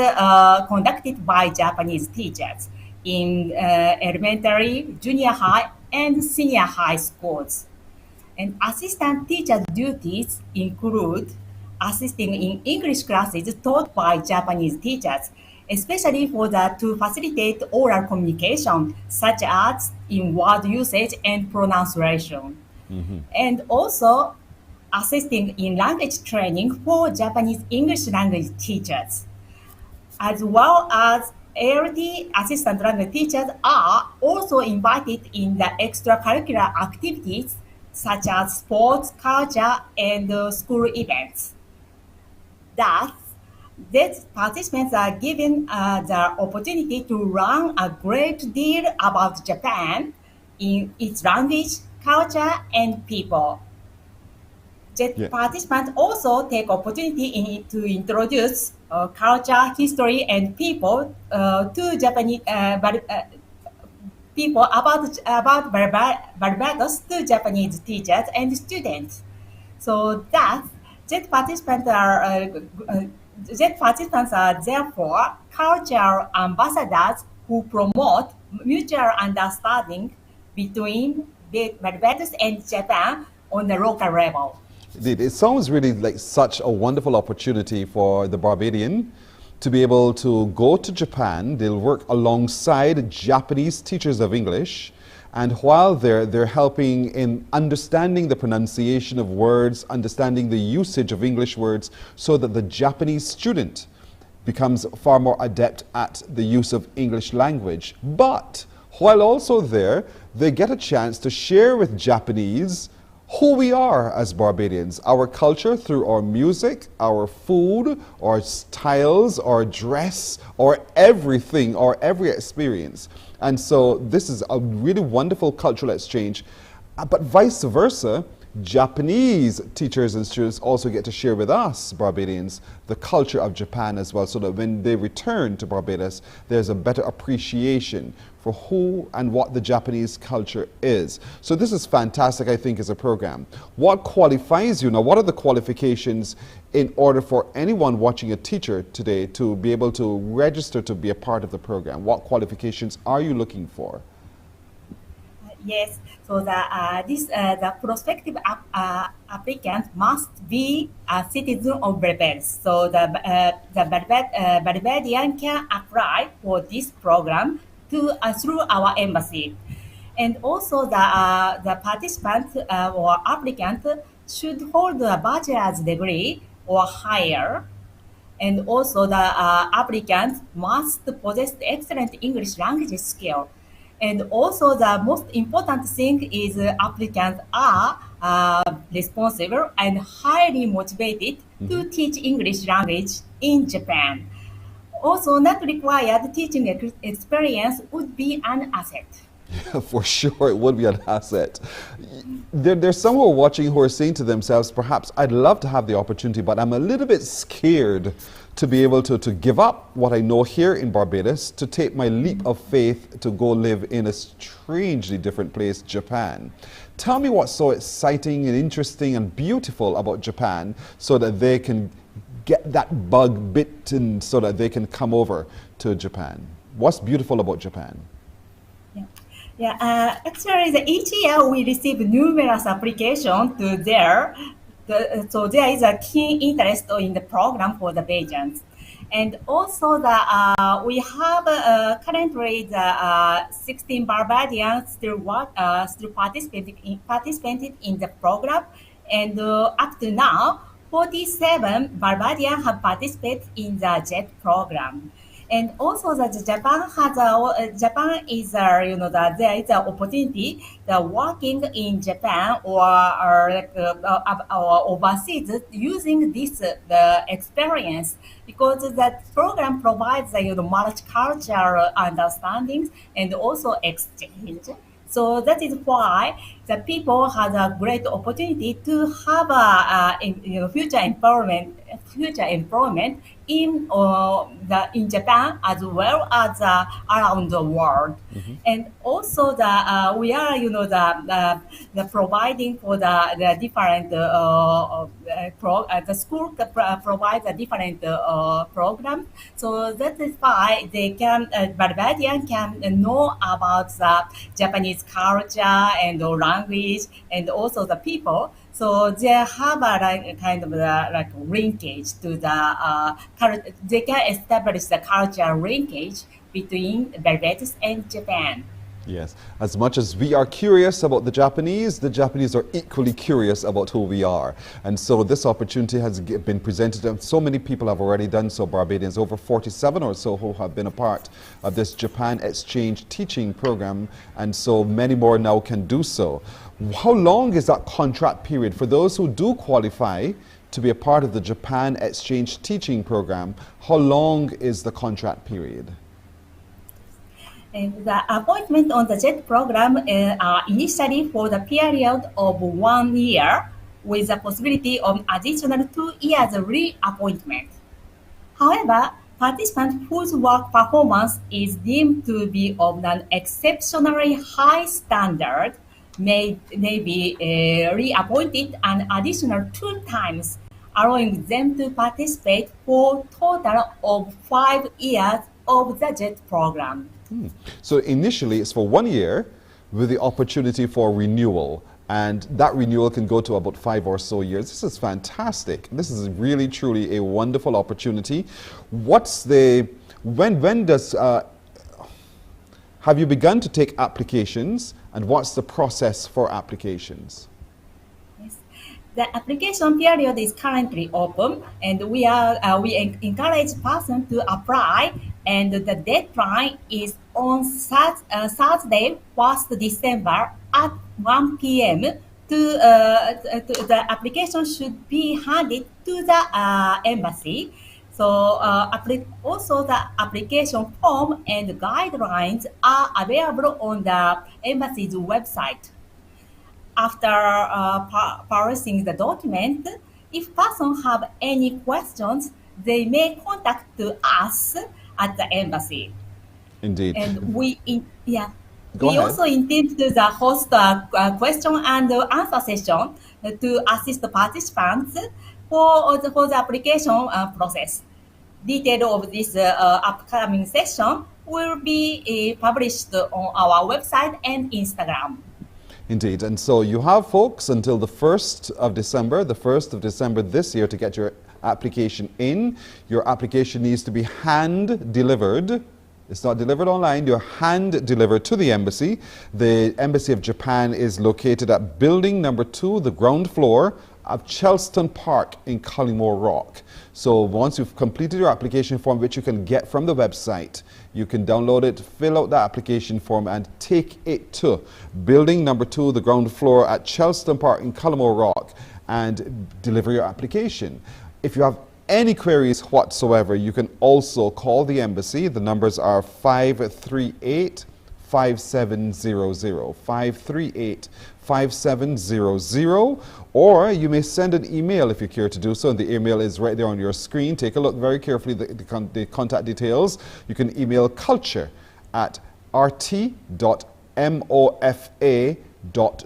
conducted by Japanese teachers in elementary, junior high, and senior high schools. And assistant teacher duties include assisting in English classes taught by Japanese teachers, especially to facilitate oral communication, such as in word usage and pronunciation. And also assisting in language training for Japanese English language teachers, as well as ALT assistant language teachers are also invited in the extracurricular activities such as sports, culture, and school events. Thus, these participants are given the opportunity to learn a great deal about Japan in its language, culture, and people. Participants also take opportunity to introduce culture, history, and people to Japanese people about Barbados to Japanese teachers and students. So that JET participants are therefore cultural ambassadors who promote mutual understanding between Barbados and Japan on the local level. Indeed, it sounds really like such a wonderful opportunity for the Barbadian to be able to go to Japan. They'll work alongside Japanese teachers of English, and while they're helping in understanding the pronunciation of words, understanding the usage of English words, so that the Japanese student becomes far more adept at the use of English language. But while also there, they get a chance to share with Japanese who we are as Barbadians, our culture through our music, our food, our styles, our dress, or everything, or every experience. And so this is a really wonderful cultural exchange. But vice versa, Japanese teachers and students also get to share with us, Barbadians, the culture of Japan as well, so that when they return to Barbados, there's a better appreciation for who and what the Japanese culture is. So this is fantastic, I think, as a program. What qualifies you now? What are the qualifications in order for anyone watching a teacher today to be able to register to be a part of the program? What qualifications are you looking for? Yes, so the prospective applicant must be a citizen of Barbados. So the Barbadian can apply for this program through our embassy. And also the participant or applicant should hold a bachelor's degree or higher. And also the applicant must possess excellent English language skill. And also the most important thing is applicants are responsible and highly motivated to teach English language in Japan. Also, not required teaching experience would be an asset. Yeah, for sure, it would be an asset. There's some who are watching who are saying to themselves, perhaps I'd love to have the opportunity, but I'm a little bit scared to be able to give up what I know here in Barbados, to take my leap of faith to go live in a strangely different place, Japan. Tell me what's so exciting and interesting and beautiful about Japan so that they can get that bug bitten so that they can come over to Japan? What's beautiful about Japan? Actually, each year we receive numerous applications to there. So there is a keen interest in the program for the Bajans. And also we have currently the 16 Barbadians still participated in the program. And up to now, 47 Barbadians have participated in the JET program. And also that Japan is there is an opportunity working in Japan or overseas using this experience, because that program provides multicultural understandings and also exchange. So that is why the people have a great opportunity to have future employment in Japan as well as around the world. And also we are the providing for the different the school provides a different program. So that is why they can Barbadian can know about the Japanese culture and language and also the people. So they have a kind of linkage to the they can establish the cultural linkage between Barbados and Japan. Yes, as much as we are curious about the Japanese are equally curious about who we are. And so this opportunity has been presented, and so many people have already done so. Barbadians, over 47 or so, who have been a part of this Japan Exchange teaching program, and so many more now can do so. How long is that contract period for those who do qualify to be a part of the Japan Exchange teaching program? How long is the contract period? And the appointment on the JET program are initially for the period of 1 year with the possibility of additional 2 years reappointment. However, participants whose work performance is deemed to be of an exceptionally high standard may be reappointed an additional 2 times, allowing them to participate for a total of 5 years of the JET program. So initially it's for 1 year with the opportunity for renewal, and that renewal can go to about 5 or so years. This is fantastic. This is really truly a wonderful opportunity. When does have you begun to take applications, and what's the process for applications? The application period is currently open, and we encourage persons to apply, and the deadline is on Thursday, 1st December at 1 p.m. The application should be handed to the embassy. So also the application form and guidelines are available on the embassy's website. After perusing the document, if persons have any questions, they may contact us at the embassy. Indeed. And we Go ahead. also intend to host a question and answer session to assist the participants for the application process. Detail of this upcoming session will be published on our website and Instagram. Indeed. And so you have, folks, until the 1st of December this year to get your application in. Your application needs to be hand delivered. It's not delivered online, you're hand delivered to the embassy. The Embassy of Japan is located at building number 2, the ground floor of Chelston Park in Cullimore Rock. So once you've completed your application form, which you can get from the website, you can download it, fill out the application form, and take it to building number 2, the ground floor at Chelston Park in Cullimore Rock, and deliver your application. If you have any queries whatsoever, you can also call the embassy. The numbers are 538-5700, 538-5700, or you may send an email if you care to do so, and the email is right there on your screen. Take a look very carefully at the contact details. You can email culture@rt.mofa That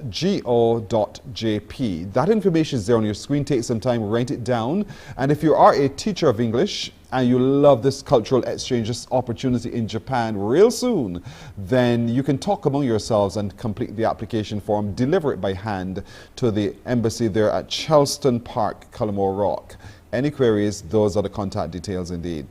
information is there on your screen. Take some time, write it down. And if you are a teacher of English and you love this cultural exchange, this opportunity in Japan real soon, then you can talk among yourselves and complete the application form, deliver it by hand to the embassy there at Charleston Park, Cullimore Rock. Any queries, those are the contact details indeed.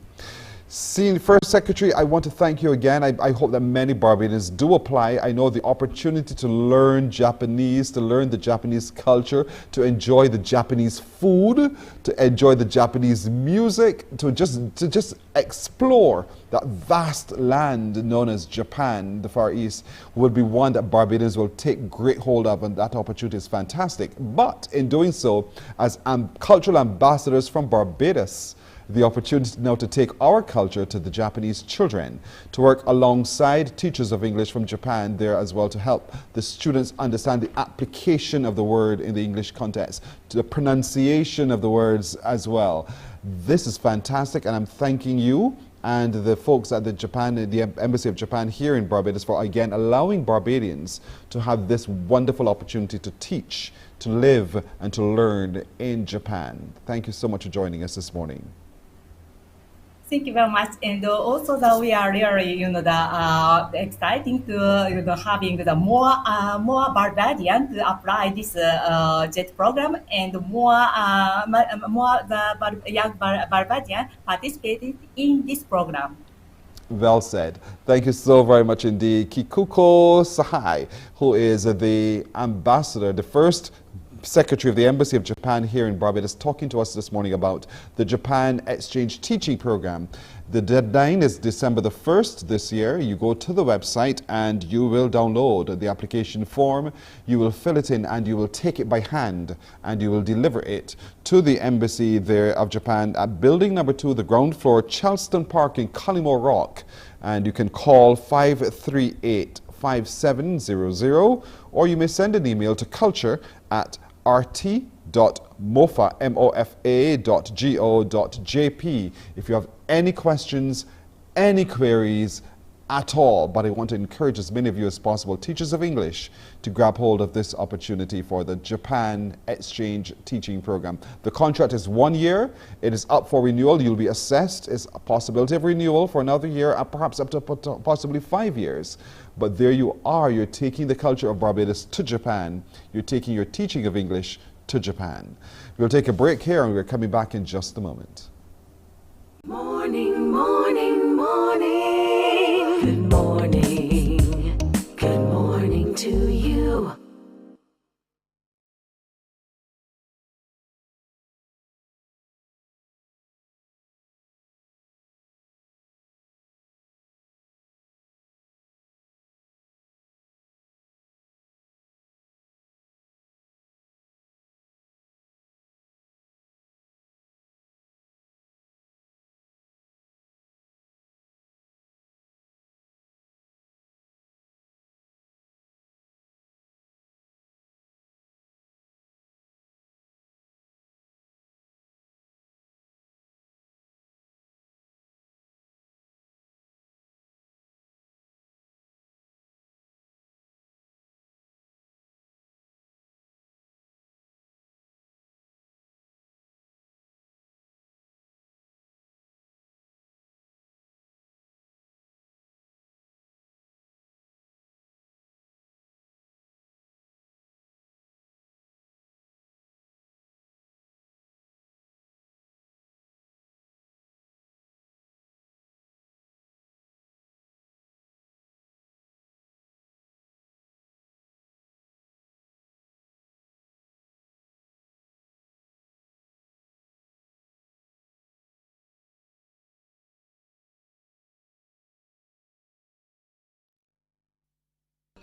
First Secretary, I want to thank you again. I hope that many Barbadians do apply. I know the opportunity to learn Japanese, to learn the Japanese culture, to enjoy the Japanese food, to enjoy the Japanese music, to just explore that vast land known as Japan, the Far East, will be one that Barbadians will take great hold of, and that opportunity is fantastic. But in doing so, as cultural ambassadors from Barbados, the opportunity now to take our culture to the Japanese children, to work alongside teachers of English from Japan there as well, to help the students understand the application of the word in the English context, to the pronunciation of the words as well. This is fantastic, and I'm thanking you and the folks at the Embassy of Japan here in Barbados for again allowing Barbadians to have this wonderful opportunity to teach, to live and to learn in Japan. Thank you so much for joining us this morning. Thank you very much, and also that we are really, exciting to having the more Barbadian to apply this JET program, and more the young Barbadian participated in this program. Well said. Thank you so very much indeed. Kikuko Sahai, who is the ambassador, the first Secretary of the Embassy of Japan here in Barbados, talking to us this morning about the Japan Exchange Teaching Program. The deadline is December the 1st this year. You go to the website and you will download the application form, you will fill it in, and you will take it by hand and you will deliver it to the Embassy there of Japan at building number 2, the ground floor, Charleston Park in Cullimore Rock. And you can call 538-5700, or you may send an email to culture@rt.mofa.go.jp if you have any questions, any queries at all. But I want to encourage as many of you as possible, teachers of English, to grab hold of this opportunity for the Japan Exchange Teaching Program. The contract is 1 year. It is up for renewal. You'll be assessed. It's a possibility of renewal for another year, perhaps up to possibly 5 years. But there you are. You're taking the culture of Barbados to Japan. You're taking your teaching of English to Japan. We'll take a break here and we're coming back in just a moment. Morning, morning, morning. Good morning. Good morning to you.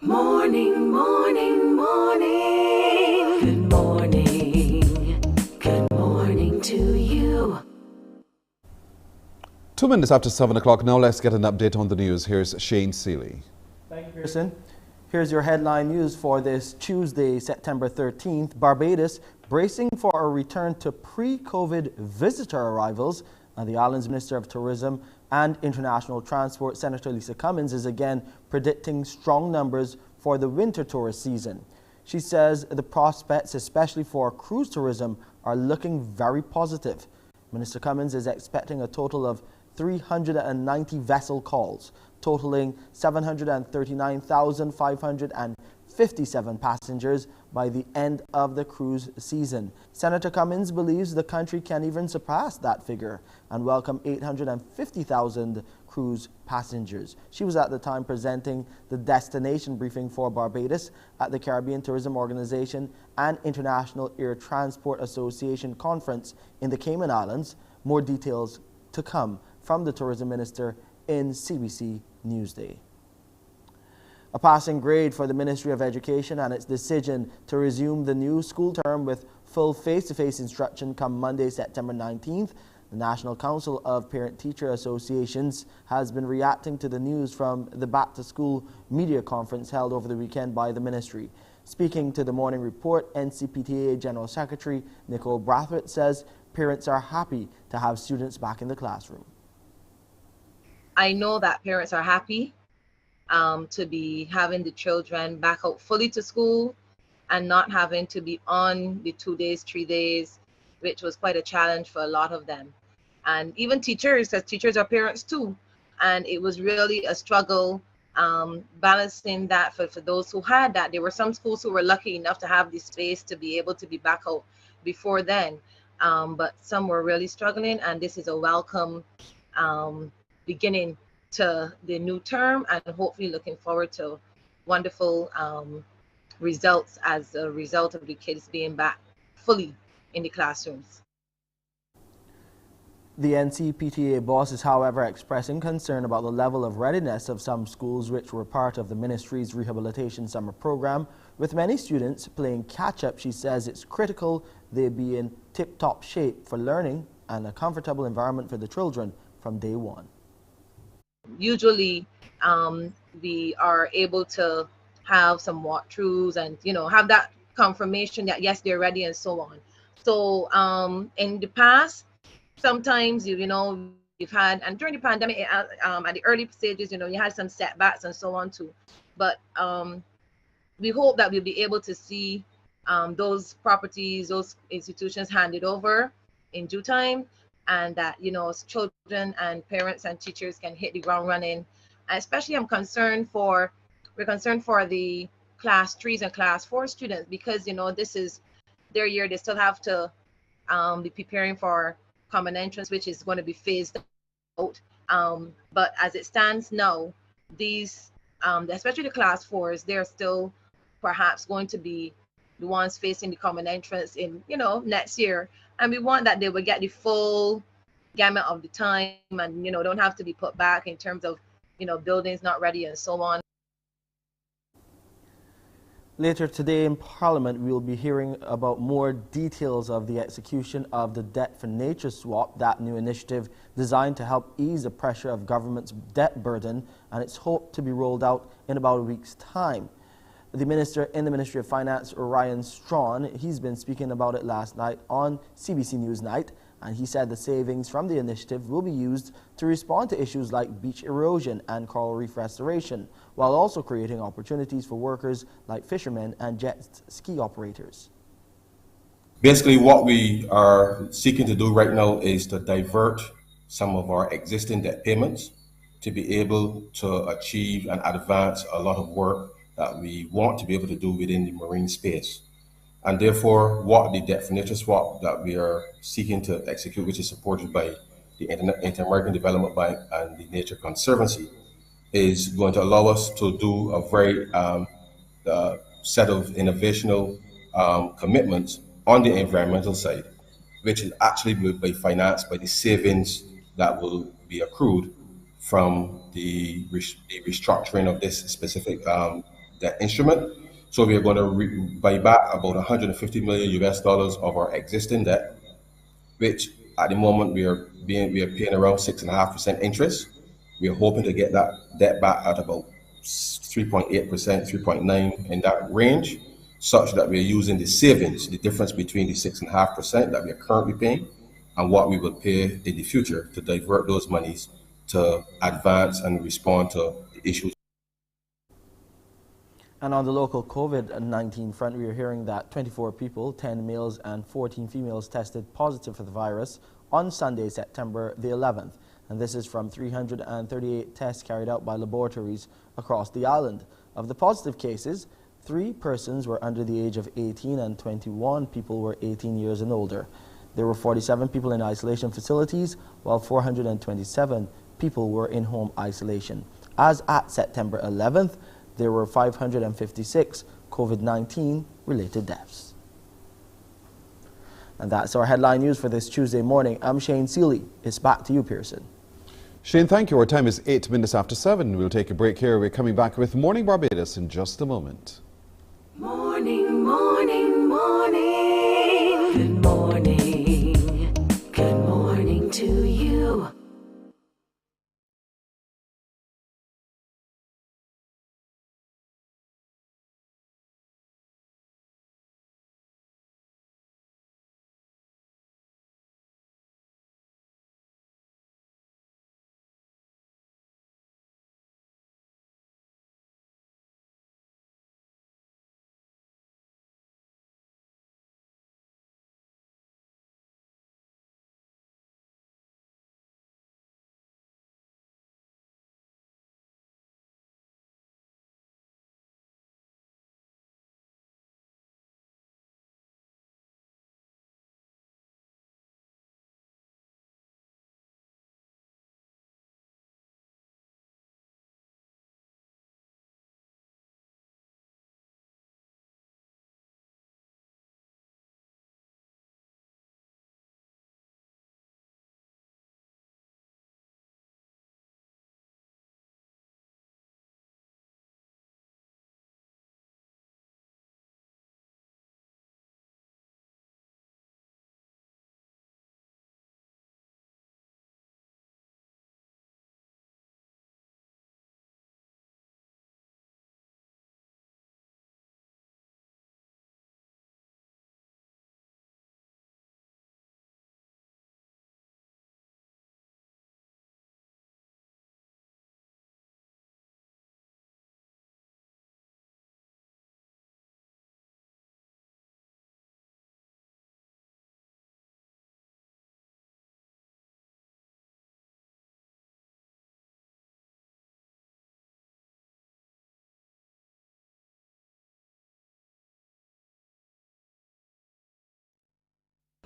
Morning, morning, morning. Good morning. Good morning to you. 2 minutes after 7 o'clock. Now let's get an update on the news. Here's Shane Seeley. Thank you, Pearson. Here's your headline news for this Tuesday, September 13th. Barbados bracing for a return to pre-COVID visitor arrivals. And the island's Minister of Tourism and International Transport, Senator Lisa Cummins, is again predicting strong numbers for the winter tourist season. She says the prospects, especially for cruise tourism, are looking very positive. Minister Cummins is expecting a total of 390 vessel calls, totaling 739,557 passengers by the end of the cruise season. Senator Cummins believes the country can even surpass that figure and welcome 850,000 cruise passengers. She was at the time presenting the destination briefing for Barbados at the Caribbean Tourism Organization and International Air Transport Association conference in the Cayman Islands. More details to come from the Tourism Minister in CBC Newsday. A passing grade for the Ministry of Education and its decision to resume the new school term with full face-to-face instruction come Monday, September 19th. The National Council of Parent-Teacher Associations has been reacting to the news from the Back to School media conference held over the weekend by the ministry. Speaking to the Morning Report, NCPTA General Secretary Nicole Brathwaite says parents are happy to have students back in the classroom. I know that parents are happy to be having the children back out fully to school and not having to be on the 2 days, 3 days, which was quite a challenge for a lot of them. And even teachers, as teachers are parents too. And it was really a struggle balancing that for those who had that. There were some schools who were lucky enough to have the space to be able to be back out before then. But some were really struggling, and this is a welcome beginning to the new term, and hopefully looking forward to wonderful results as a result of the kids being back fully in the classrooms. The NCPTA boss is, however, expressing concern about the level of readiness of some schools which were part of the ministry's rehabilitation summer program. With many students playing catch-up, she says it's critical they be in tip-top shape for learning and a comfortable environment for the children from day one. Usually, we are able to have some walkthroughs and, have that confirmation that, yes, they're ready and so on. So in the past, sometimes, we've had, and during the pandemic, at the early stages, you had some setbacks and so on too. But we hope that we'll be able to see those properties, those institutions handed over in due time, and that, children and parents and teachers can hit the ground running. Especially we're concerned for the class 3s and class 4 students, because, this is their year. They still have to be preparing for common entrance, which is going to be phased out. But as it stands now, these, especially the class 4s, they're still perhaps going to be the ones facing the common entrance in, next year. And we want that they will get the full gamut of the time and, don't have to be put back in terms of, buildings not ready and so on. Later today in Parliament, we will be hearing about more details of the execution of the Debt for Nature swap, that new initiative designed to help ease the pressure of government's debt burden, and it's hoped to be rolled out in about a week's time. The minister in the Ministry of Finance, Ryan Strawn, he's been speaking about it last night on CBC News Night, and he said the savings from the initiative will be used to respond to issues like beach erosion and coral reef restoration, while also creating opportunities for workers like fishermen and jet ski operators. Basically, what we are seeking to do right now is to divert some of our existing debt payments to be able to achieve and advance a lot of work that we want to be able to do within the marine space. And therefore, what the Debt for Nature swap that we are seeking to execute, which is supported by the Inter-American Development Bank and the Nature Conservancy, is going to allow us to do a very set of innovational commitments on the environmental side, which is actually will be financed by the savings that will be accrued from the restructuring of this specific debt instrument. So we are going to buy back about $150 million of our existing debt, which at the moment we are paying around 6.5% interest. We are hoping to get that debt back at about 3.8%, 3.9% in that range, such that we are using the savings, the difference between the 6.5% that we are currently paying and what we will pay in the future, to divert those monies to advance and respond to the issues. And on the local COVID-19 front, we are hearing that 24 people, 10 males and 14 females, tested positive for the virus on Sunday, September the 11th. And this is from 338 tests carried out by laboratories across the island. Of the positive cases, 3 persons were under the age of 18 and 21 people were 18 years and older. There were 47 people in isolation facilities, while 427 people were in home isolation. As at September 11th, there were 556 COVID-19 related deaths. And that's our headline news for this Tuesday morning. I'm Shane Seeley. It's back to you, Pearson. Shane, thank you. Our time is 8 minutes after 7. We'll take a break here. We're coming back with Morning Barbados in just a moment. Morning, morning, morning. Good morning. Good morning to you.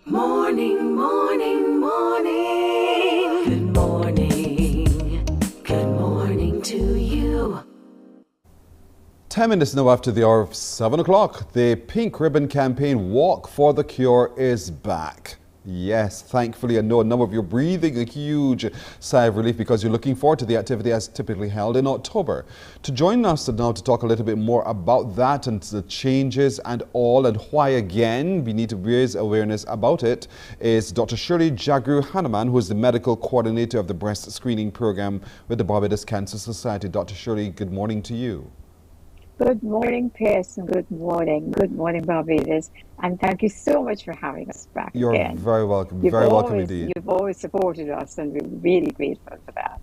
Morning, morning, morning. Good morning. Good morning to you. 10 minutes now after the hour of 7 o'clock. The Pink Ribbon Campaign Walk for the Cure is back. Yes, thankfully, I know a number of you are breathing a huge sigh of relief because you're looking forward to the activity as typically held in October. To join us now to talk a little bit more about that and the changes and all and why again we need to raise awareness about it is Dr. Shirley Jagru Hanuman, who is the medical coordinator of the breast screening program with the Barbados Cancer Society. Dr. Shirley, good morning to you. Good morning, Pearson. Good morning. Good morning, Barbados. And thank you so much for having us back You're again. very welcome. Very welcome indeed. You've always supported us, and we're really grateful for that.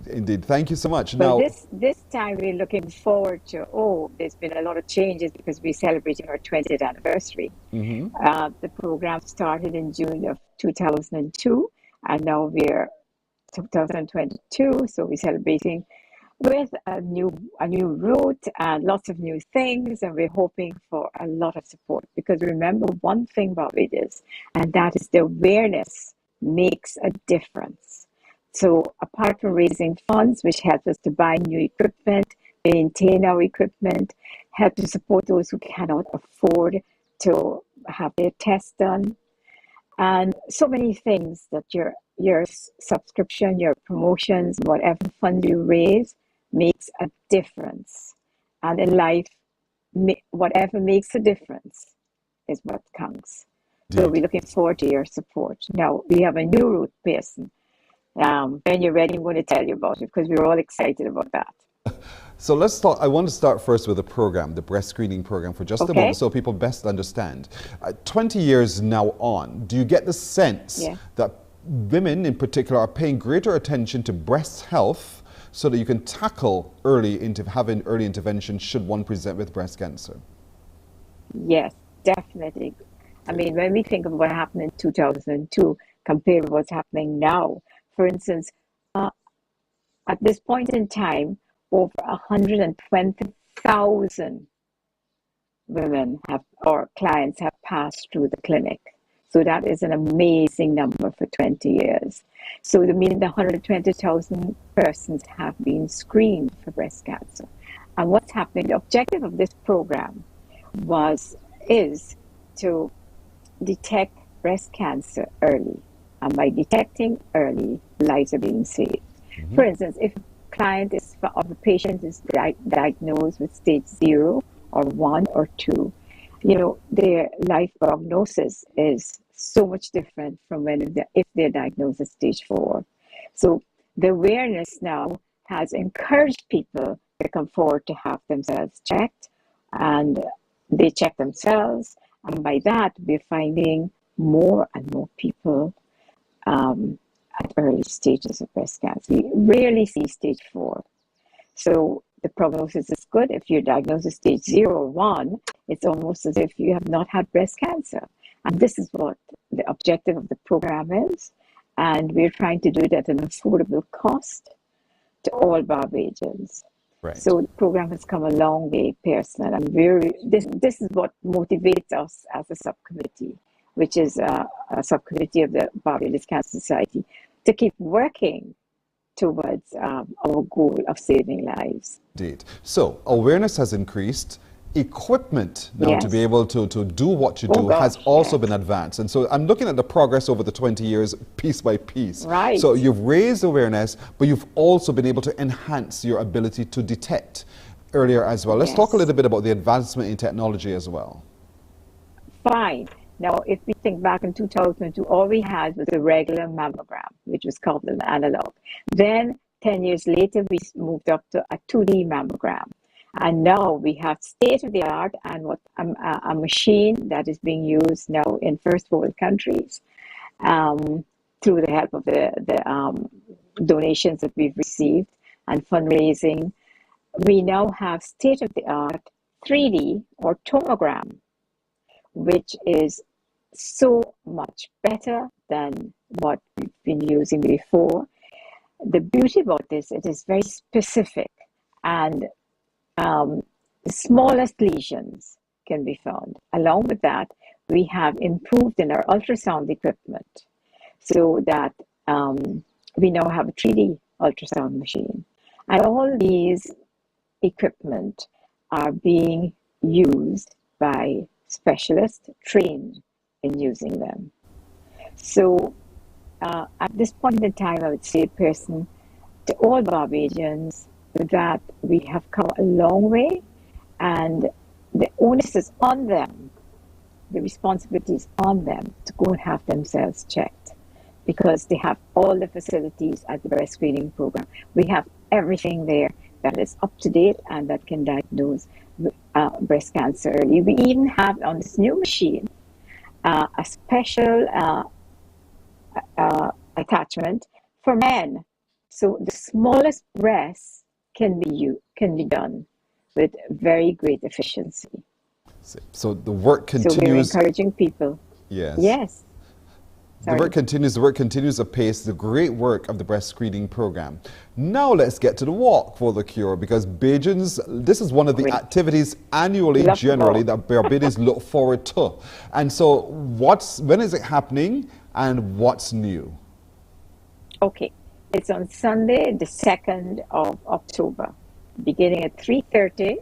Indeed. Thank you so much. Well, Now, this time we're looking forward to, there's been a lot of changes because we're celebrating our 20th anniversary. The program started in June of 2002, and now we're 2022, so we're celebrating with a new route and lots of new things, and we're hoping for a lot of support, because remember one thing about it is, and that is the awareness makes a difference. So apart from raising funds, which helps us to buy new equipment, maintain our equipment, help to support those who cannot afford to have their tests done, and so many things that your subscription, your promotions, whatever funds you raise makes a difference. And in life, whatever makes a difference is what counts. So we're looking forward to your support. Now, we have a new route, Pearson. When you're ready, I'm going to tell you about it, because we're all excited about that. so let's talk. I want to start first with the program, the breast screening program, for just a moment, so people best understand. 20 years now on, do you get the sense that women in particular are paying greater attention to breast health so that you can tackle having early intervention should one present with breast cancer? Yes, definitely. I mean, when we think of what happened in 2002 compared to what's happening now, for instance, at this point in time, over 120,000 women or clients have passed through the clinic. So that is an amazing number for 20 years. So the meaning that 120,000 persons have been screened for breast cancer. And what's happening, the objective of this program is to detect breast cancer early. And by detecting early, lives are being saved. Mm-hmm. For instance, if a patient is diagnosed with stage 0 or 1 or 2, their life prognosis is so much different from if they're diagnosed at stage 4. So the awareness now has encouraged people to come forward to have themselves checked, and they check themselves, and by that we're finding more and more people at early stages of breast cancer. We rarely see stage 4. So the prognosis is good. If you're diagnosed with stage 0 or 1, it's almost as if you have not had breast cancer. And this is what the objective of the program is. And we're trying to do it at an affordable cost to all Barbadians. Right. So the program has come a long way, Pearson. And this is what motivates us as a subcommittee, which is a subcommittee of the Barbados Cancer Society, to keep working towards our goal of saving lives. Indeed. So awareness has increased. Equipment now to be able to do what you do has also been advanced. And so I'm looking at the progress over the 20 years, piece by piece. Right. So you've raised awareness, but you've also been able to enhance your ability to detect earlier as well. Let's talk a little bit about the advancement in technology as well. Fine. Now, if we think back in 2002, all we had was a regular mammogram, which was called an analog. Then 10 years later, we moved up to a 2D mammogram. And now we have state-of-the-art and a machine that is being used now in first world countries through the help of the donations that we've received and fundraising. We now have state-of-the-art 3D or tomogram, which is so much better than what we've been using before. The beauty about this, it is very specific, and the smallest lesions can be found. Along with that, we have improved in our ultrasound equipment so that we now have a 3D ultrasound machine. And all these equipment are being used by specialists trained in using them. So at this point in time, I would say, Pearson, to all Barbadians, that we have come a long way, and the onus is on them, the responsibility is on them to go and have themselves checked, because they have all the facilities at the breast screening program. We have everything there that is up to date and that can diagnose breast cancer early. We even have on this new machine a special attachment for men. So the smallest breasts can be done with very great efficiency. So the work continues. So we're encouraging people. Yes. Yes. The work continues apace, the great work of the breast screening program. Now let's get to the walk for the cure, because Bajans, this is one of the activities annually generally that Barbadians look forward to. And so when is it happening and what's new? Okay. It's on Sunday, the 2nd of October, beginning at 3:30.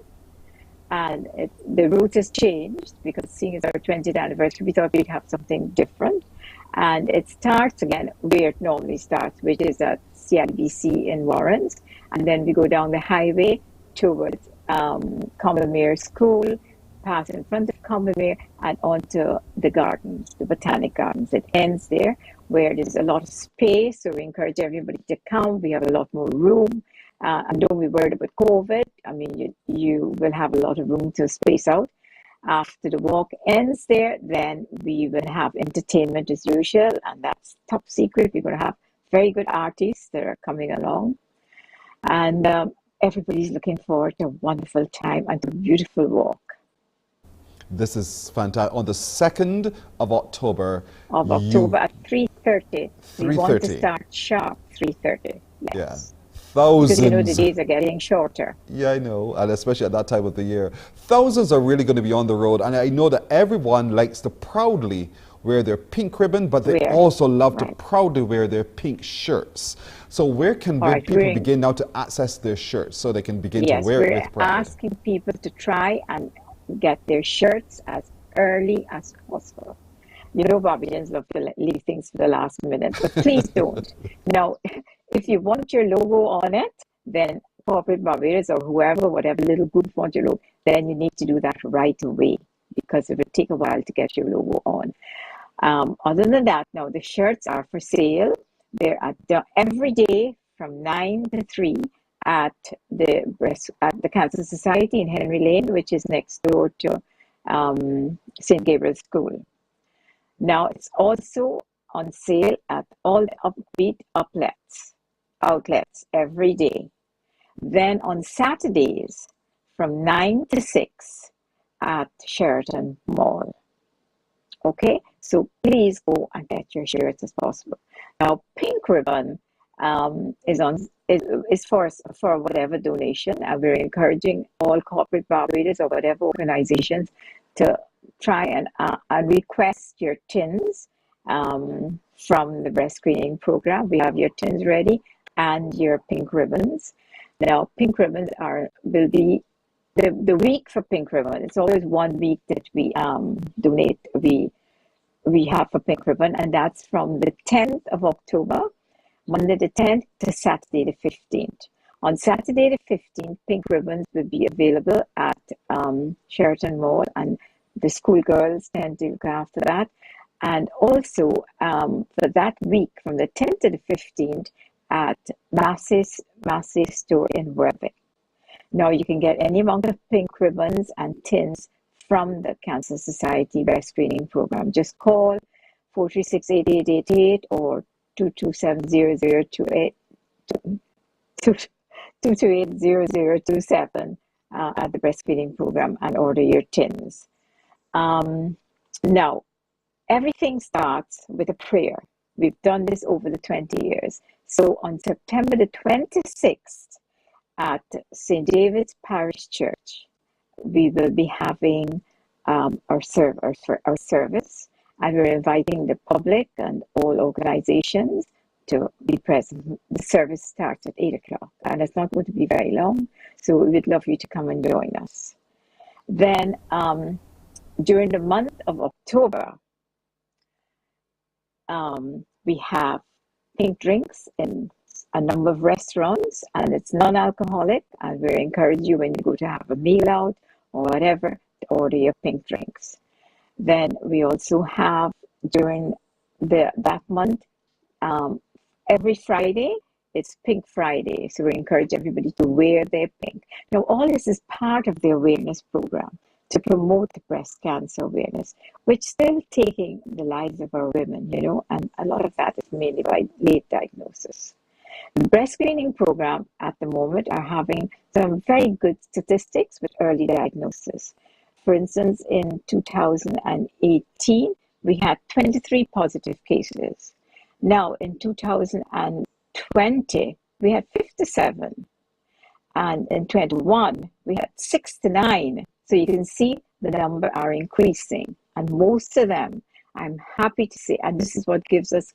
And the route has changed because seeing it's our 20th anniversary, we thought we'd have something different. And it starts again where it normally starts, which is at CIBC in Warrens. And then we go down the highway towards Commonwealth School, pass in front of Commonwealth, and onto the gardens, the Botanic Gardens. It ends there, where there's a lot of space, so we encourage everybody to come. We have a lot more room, and don't be worried about COVID. I mean, you will have a lot of room to space out. After the walk ends there, then we will have entertainment as usual, and that's top secret. We're going to have very good artists that are coming along. And everybody's looking forward to a wonderful time and a beautiful walk. This is fantastic. On the 2nd of October. At 3:30. We want to 3:30. start sharp 3:30. Yes. Yeah. Because you know the Thousands. days are getting shorter. Yeah, I know, and especially at that time of the year. Thousands are really going to be on the road, and I know that everyone likes to proudly wear their pink ribbon, but they also love to proudly wear their pink shirts. So where can people begin now to access their shirts so they can begin to wear it with pride? We're asking people to try and get their shirts as early as possible. You know, Barbadians love to leave things for the last minute, but please don't. Now, if you want your logo on it, then Corporate Barbados or whoever, whatever little group wants your logo, then you need to do that right away because it will take a while to get your logo on. Other than that, now the shirts are for sale. They're every day from 9 to 3 at the Cancer Society in Henry Lane, which is next door to St. Gabriel's School. Now it's also on sale at all the Upbeat outlets every day. Then on Saturdays from 9 to 6 at Sheraton Mall. Okay, so please go and get your shirts as possible. Now, Pink Ribbon is for whatever donation, and we're encouraging all Corporate Barbados or whatever organizations to try and request your tins from the breast screening program. We have your tins ready and your pink ribbons. Now, pink ribbons will be the week for Pink Ribbon. It's always 1 week that we donate. We have for Pink Ribbon, and that's from the 10th of October, Monday the 10th to Saturday the 15th. On Saturday the 15th, Pink Ribbons will be available at Sheraton Mall, and the schoolgirls tend to look after that. And also for that week, from the 10th to the 15th, at Massey's store in Worthing. Now you can get any amount of pink ribbons and tins from the Cancer Society breast screening program. Just call 436-8888 or 227-0028, 228-0027 at the breast screening program and order your tins. Now, everything starts with a prayer. We've done this over the 20 years. So on September the 26th at St. David's Parish Church, we will be having our service, and we're inviting the public and all organizations to be present. The service starts at 8 o'clock, and it's not going to be very long, so we would love you to come and join us. Then during the month of October, we have pink drinks in a number of restaurants, and it's non-alcoholic, and we encourage you when you go to have a meal out or whatever to order your pink drinks. Then we also have during that month, every Friday, it's Pink Friday, so we encourage everybody to wear their pink. Now, all this is part of the awareness program to promote the breast cancer awareness, which is still taking the lives of our women, you know, and a lot of that is mainly by late diagnosis. The breast screening program at the moment are having some very good statistics with early diagnosis. For instance, in 2018, we had 23 positive cases. Now, in 2020, we had 57. And in 21, we had 69. So you can see the number are increasing. And most of them, I'm happy to say, and this is what gives us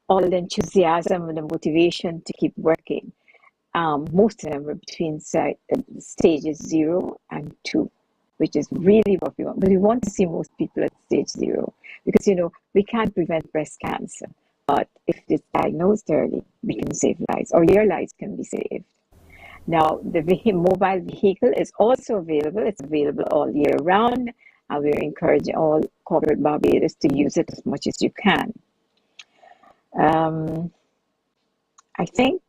all the enthusiasm and the motivation to keep working. Most of them are between stages 0 and 2, which is really what we want. But we want to see most people at stage 0 because, you know, we can't prevent breast cancer. But if it's diagnosed early, we can save lives, or your lives can be saved. Now, the mobile vehicle is also available. It's available all year round, and we're encouraging all Corporate Barbados to use it as much as you can. I think,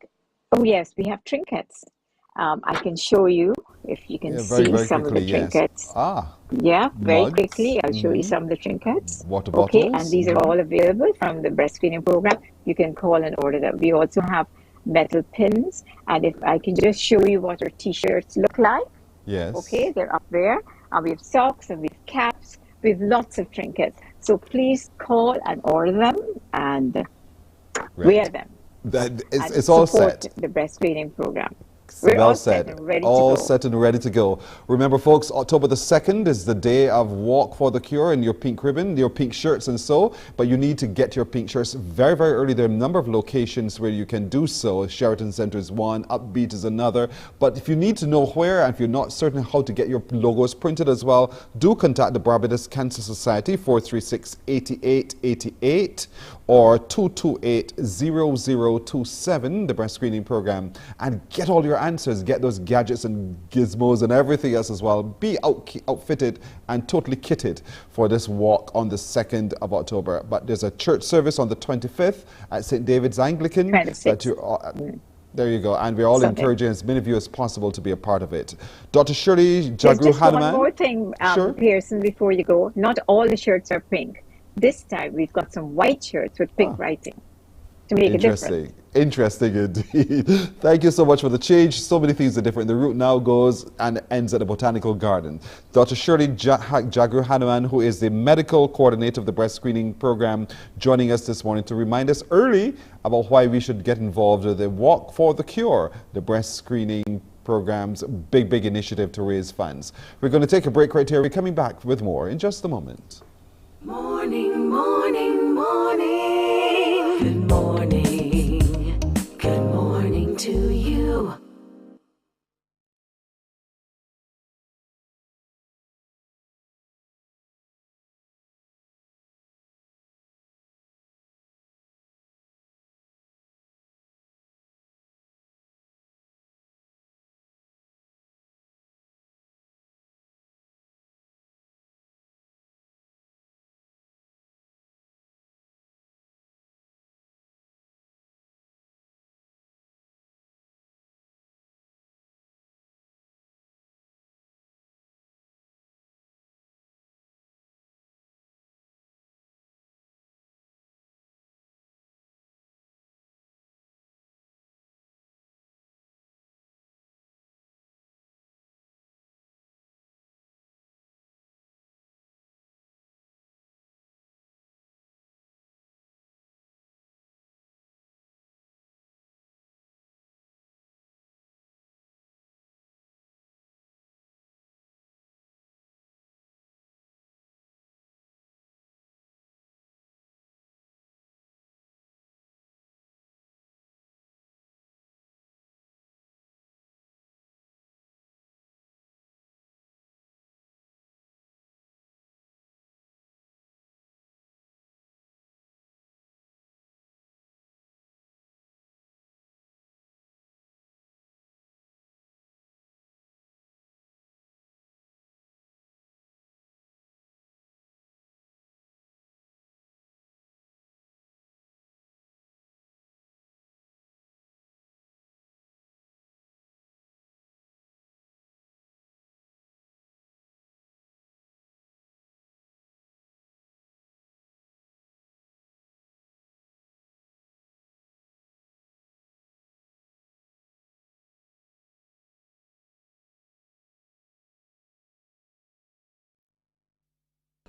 oh yes, we have trinkets. I can show you if you can see very some quickly, of the trinkets. Yes. Yeah, very Mugs. quickly, I'll show you some of the trinkets. Water Okay, bottles. and these are all available from the breast screening program. You can call and order them. We also have metal pins. And if I can just show you what our t-shirts look like. Yes. Okay, they're up there. And we have socks and we have caps. We have lots of trinkets. So please call and order them and wear them. It's all support set. the breastfeeding program. We're Well all said. set and ready All to go. set and ready to go. Remember, folks, October the 2nd is the day of Walk for the Cure in your pink ribbon, your pink shirts and so. But you need to get your pink shirts very, very early. There are a number of locations where you can do so. Sheraton Centre is one, Upbeat is another. But if you need to know where and if you're not certain how to get your logos printed as well, do contact the Barbados Cancer Society, 436-8888 or 228-0027, the breast screening program, and get all your answers, get those gadgets and gizmos and everything else as well. Be outfitted and totally kitted for this walk on the 2nd of October. But there's a church service on the 25th at St. David's Anglican. There you go. And we're all encouraging as many of you as possible to be a part of it. Dr. Shirley Jagru Just Hanuman. one more thing, Sure. Pearson, before you go. Not all the shirts are pink. This time we've got some white shirts with pink writing to make a difference. Interesting indeed. Thank you so much for the change. So many things are different. The route now goes and ends at the Botanical Garden. Dr. Shirley Jagru Hanuman, who is the medical coordinator of the breast screening program, joining us this morning to remind us early about why we should get involved with the Walk for the Cure, the breast screening program's big initiative to raise funds. We're going to take a break right here. We're coming back with more in just a moment. Morning, morning, morning. Good morning. Good morning to you.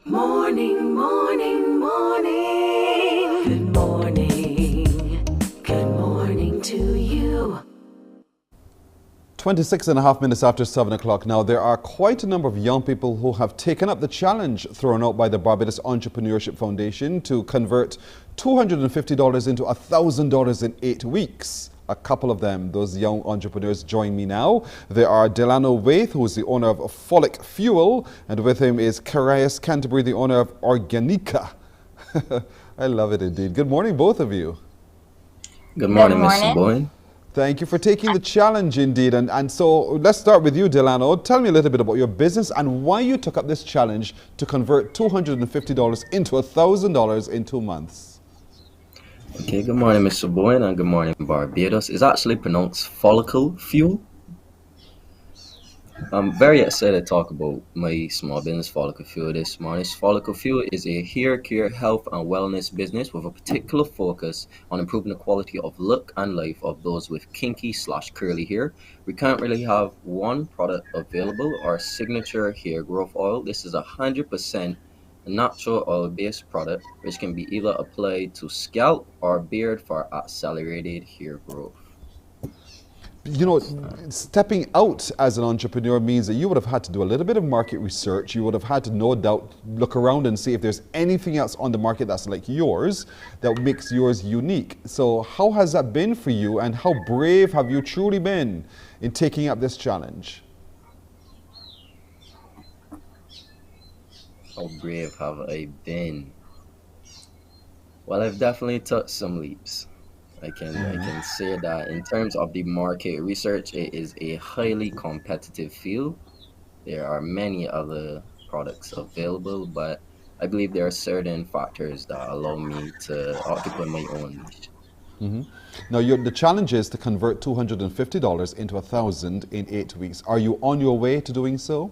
Morning, morning, morning. Good morning. Good morning to you. 26 and a half minutes after 7 o'clock now, there are quite a number of young people who have taken up the challenge thrown out by the Barbados Entrepreneurship Foundation to convert $250 into $1,000 in 8 weeks. A couple of them, those young entrepreneurs, join me now. There are Delano Waith, who is the owner of Folic Fuel, and with him is Carias Canterbury, the owner of Organica. I love it indeed. Good morning, both of you. Good morning, Mr. Boyne. Thank you for taking the challenge indeed. And so let's start with you, Delano. Tell me a little bit about your business and why you took up this challenge to convert $250 into $1,000 in 2 months. Okay, good morning, Mr. Boyne, and good morning, Barbados. It's actually pronounced follicle fuel. I'm very excited to talk about my small business, Follicle Fuel, this morning. Follicle Fuel is a hair care, health, and wellness business with a particular focus on improving the quality of look and life of those with kinky/curly hair. We can't really have one product available, our signature hair growth oil. This is 100% natural oil-based product, which can be either applied to scalp or beard for accelerated hair growth. You know, stepping out as an entrepreneur means that you would have had to do a little bit of market research. You would have had to, no doubt, look around and see if there's anything else on the market that's like yours that makes yours unique. So how has that been for you, and how brave have you truly been in taking up this challenge? How brave have I been? Well, I've definitely took some leaps. I can say that in terms of the market research, it is a highly competitive field. There are many other products available, but I believe there are certain factors that allow me to occupy my own niche. Now, the challenge is to convert $250 into $1,000 in 8 weeks. Are you on your way to doing so?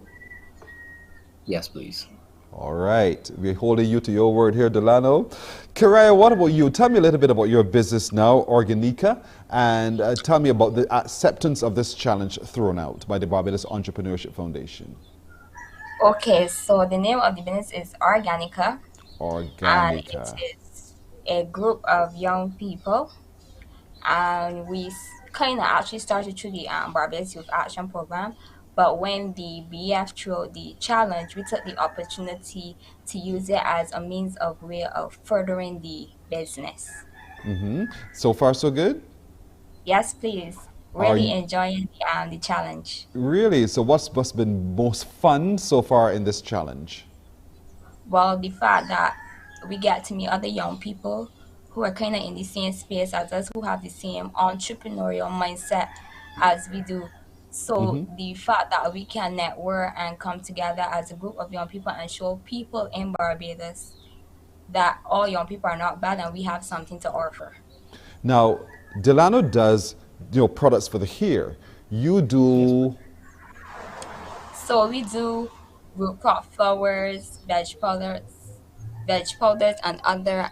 Yes, please. All right, we're holding you to your word here, Delano. Karaya, what about you? Tell me a little bit about your business now, Organica, and tell me about the acceptance of this challenge thrown out by the Barbados Entrepreneurship Foundation. Okay, so the name of the business is Organica. And Organica. it is a group of young people. And we kind of actually started through the Barbados Youth Action Program. But when the BF threw the challenge, we took the opportunity to use it as a means of way of furthering the business. So far, so good? Yes, please. Really enjoying the challenge. Really? So what's been most fun so far in this challenge? Well, the fact that we get to meet other young people who are kind of in the same space as us, who have the same entrepreneurial mindset as we do. So the fact that we can network and come together as a group of young people and show people in Barbados that all young people are not bad and we have something to offer. Now, Delano does, products for the hair. You do... So we do root crop flowers, veg powders, and other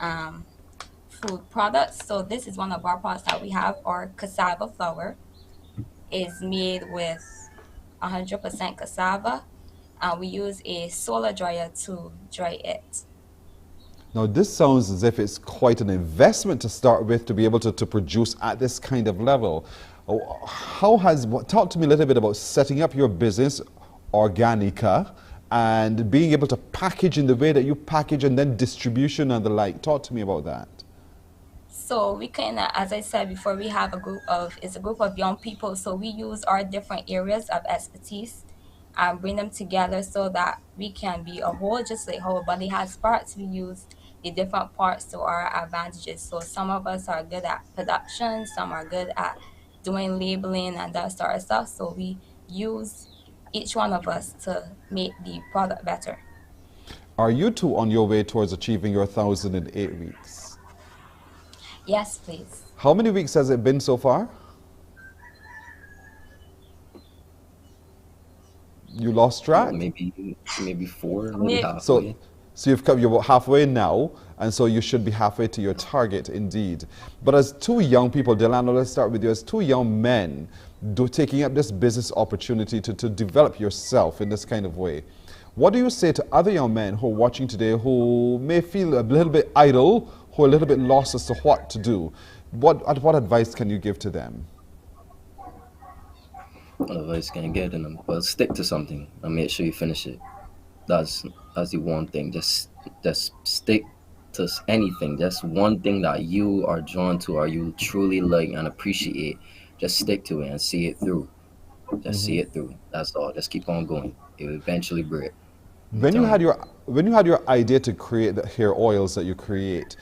food products. So this is one of our products that we have. Our cassava flour is made with 100% cassava, and we use a solar dryer to dry it. Now, this sounds as if it's quite an investment to start with to be able to produce at this kind of level. Talk to me a little bit about setting up your business, Organica, and being able to package in the way that you package, and then distribution and the like. Talk to me about that. So we kind of, as I said before, we have a group of young people. So we use our different areas of expertise and bring them together so that we can be a whole, just like how a body has parts. We use the different parts to our advantages. So some of us are good at production, some are good at doing labeling and that sort of stuff. So we use each one of us to make the product better. Are you two on your way towards achieving your 1,000 in 8 weeks? Yes, please. How many weeks has it been so far? You lost track? Maybe 4, maybe halfway. So you're about halfway now, and so you should be halfway to your target indeed. But as two young people, Delano, let's start with you. As two young men taking up this business opportunity to develop yourself in this kind of way, what do you say to other young men who are watching today who may feel a little bit idle, who are a little bit lost as to what to do? What advice can you give to them? What advice can I give to them? Well, stick to something and make sure you finish it. That's the one thing. Just stick to anything. Just one thing that you are drawn to or you truly like and appreciate. Just stick to it and see it through. Just see it through. That's all. Just keep on going. It will eventually break. When you had your idea to create the hair oils that you create,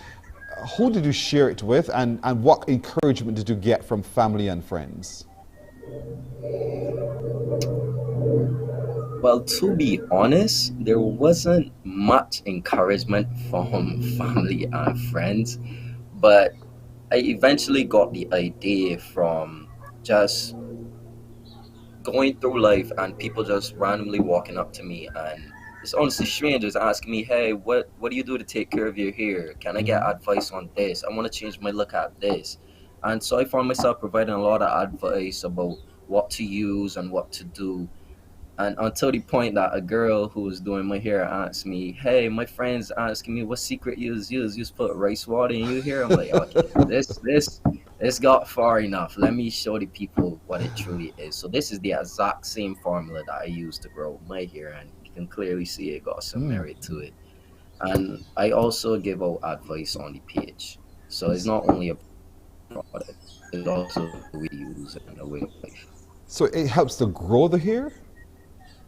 who did you share it with, and what encouragement did you get from family and friends? Well, to be honest, there wasn't much encouragement from family and friends, but I eventually got the idea from just going through life and people just randomly walking up to me, and it's honestly strangers asking me, hey, what do you do to take care of your hair? Can I get advice on this? I want to change my look at this. And so I found myself providing a lot of advice about what to use and what to do. And until the point that a girl who was doing my hair asked me, hey, my friend's asking me what secret you use. You just put rice water in your hair. I'm like, okay, this got far enough. Let me show the people what it truly is. So this is the exact same formula that I use to grow my hair, and you can clearly see it got some merit to it. And I also give out advice on the page. So it's not only a product, it's also a way to use it and a way of life. So it helps to grow the hair?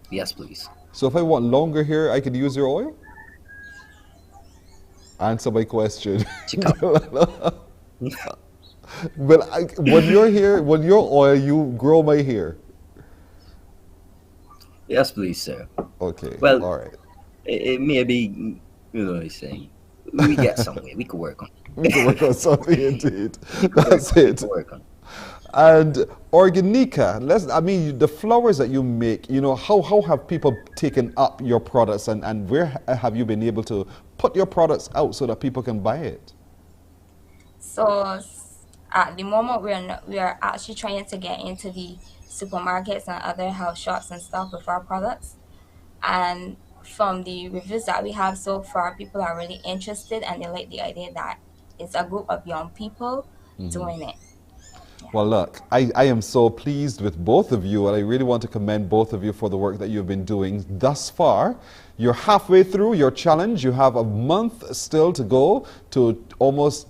Yes, please. So if I want longer hair, I could use your oil? Answer my question. Well, when your oil, you grow my hair. Yes, please, sir. Okay. Well, all right. It may be, you know what I'm saying. We get somewhere. We could work on it. We can work on something indeed. That's it. Work on. And Organica, the flowers that you make, how have people taken up your products, and where have you been able to put your products out so that people can buy it? So at the moment, we are actually trying to get into the supermarkets and other health shops and stuff with our products. And from the reviews that we have so far, people are really interested and they like the idea that it's a group of young people doing it. Well, look, I am so pleased with both of you, and I really want to commend both of you for the work that you've been doing thus far. You're halfway through your challenge. You have a month still to go to almost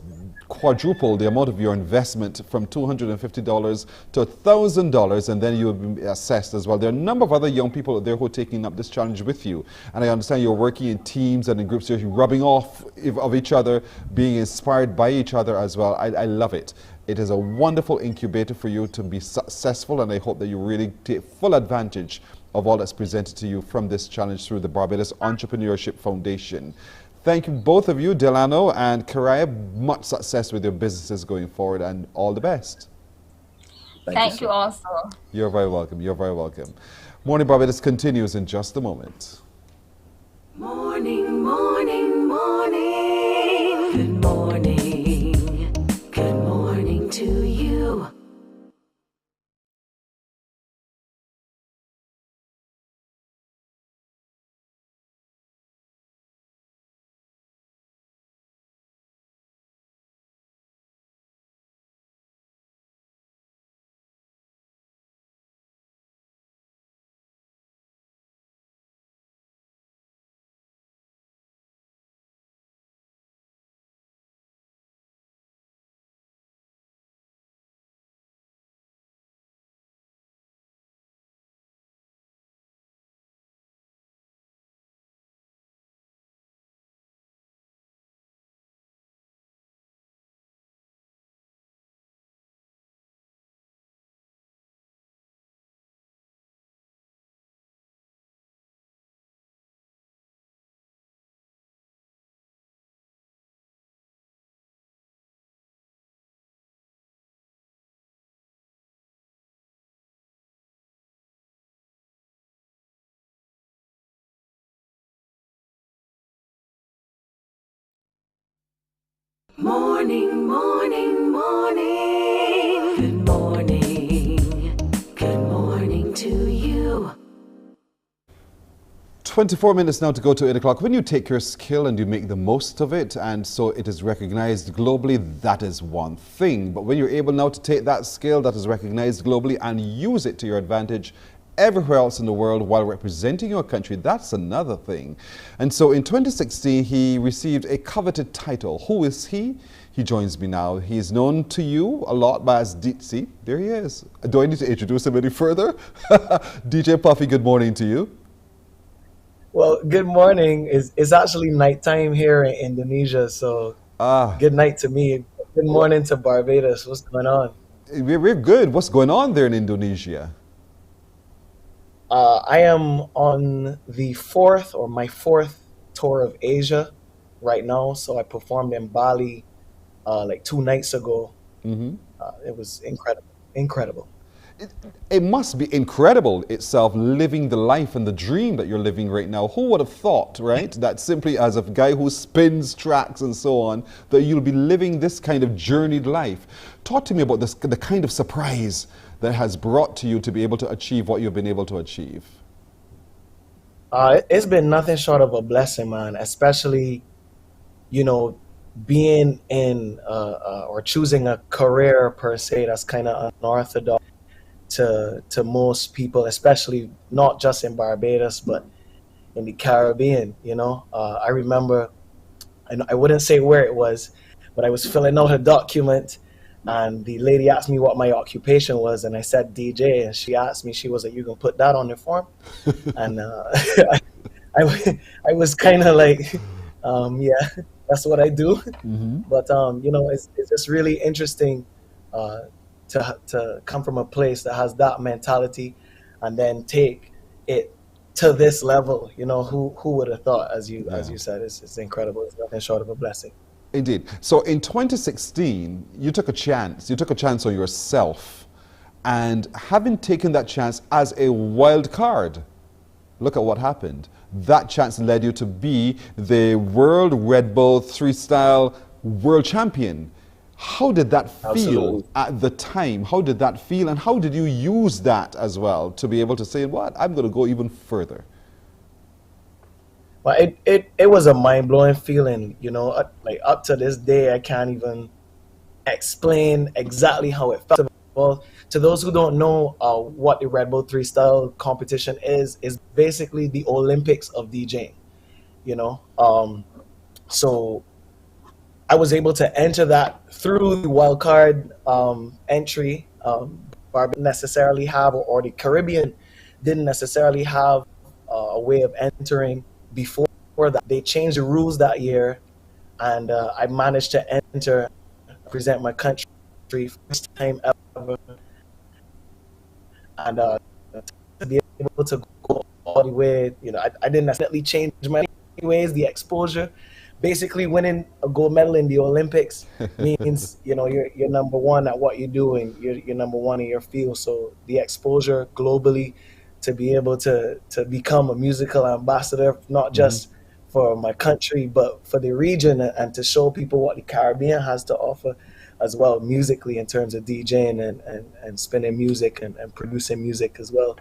quadruple the amount of your investment from $250 to $1,000, and then you'll be assessed as well. There are a number of other young people out there who are taking up this challenge with you, and I understand you're working in teams and in groups. You're rubbing off of each other, being inspired by each other as well. I love it. It is a wonderful incubator for you to be successful, and I hope that you really take full advantage of all that's presented to you from this challenge through the Barbados Entrepreneurship Foundation. Thank you, both of you, Delano and Karaya. Much success with your businesses going forward, and all the best. Thank you also. You're very welcome. You're very welcome. Morning Barbados continues in just a moment. Morning, morning, morning. Good morning. Good morning to you. Morning, morning, morning. Good morning. Good morning to you. 24 minutes now to go to 8 o'clock. When you take your skill and you make the most of it, and so it is recognized globally, that is one thing. But when you're able now to take that skill that is recognized globally and use it to your advantage everywhere else in the world while representing your country, that's another thing. And so in 2016, he received a coveted title. Who is he? He joins me now. He is known to you a lot as see, there he is. Do I need to introduce him any further? DJ Puffy, good morning to you. Well, good morning. It's actually nighttime here in Indonesia, so good night to me. Good morning to Barbados. What's going on? We're good. What's going on there in Indonesia? I am on my fourth tour of Asia right now. So I performed in Bali like 2 nights ago. It was incredible. it must be incredible itself, living the life and the dream that you're living right now. Who would have thought, right, that simply as a guy who spins tracks and so on, that you'll be living this kind of journeyed life? Talk to me about this, the kind of surprise that has brought to you to be able to achieve what you've been able to achieve. It's been nothing short of a blessing, man, especially, you know, being in or choosing a career per se that's kind of unorthodox to most people, especially not just in Barbados, but in the Caribbean, you know. I remember, and I wouldn't say where it was, but I was filling out a document and the lady asked me what my occupation was, and I said DJ, and she asked me, she was like, "You can put that on the form?" And I was kind of like, yeah, that's what I do. But you know, it's just really interesting to come from a place that has that mentality and then take it to this level. You know, who would have thought? As you said, it's incredible. It's nothing short of a blessing. Indeed. So in 2016, you took a chance. You took a chance on yourself, and having taken that chance as a wild card, look at what happened. That chance led you to be the World Red Bull Freestyle World Champion. How did that feel at the time? How did that feel, and how did you use that as well to be able to say, "What? I'm going to go even further"? Well, it was a mind-blowing feeling, you know. Like up to this day, I can't even explain exactly how it felt. Well, to those who don't know what the Red Bull Freestyle competition is basically the Olympics of DJing, you know. So I was able to enter that through the wildcard entry. Barbados necessarily have, or the Caribbean didn't necessarily have a way of entering before that. They changed the rules that year, and I managed to enter, represent my country first time ever, and to be able to go all the way, you know, I didn't necessarily change my ways. The exposure, basically winning a gold medal in the Olympics means, you know, you're number one at what you do, and you're number one in your field. So the exposure globally, to be able to become a musical ambassador, not just for my country, but for the region, and to show people what the Caribbean has to offer as well, musically, in terms of DJing and spinning music and producing music as well.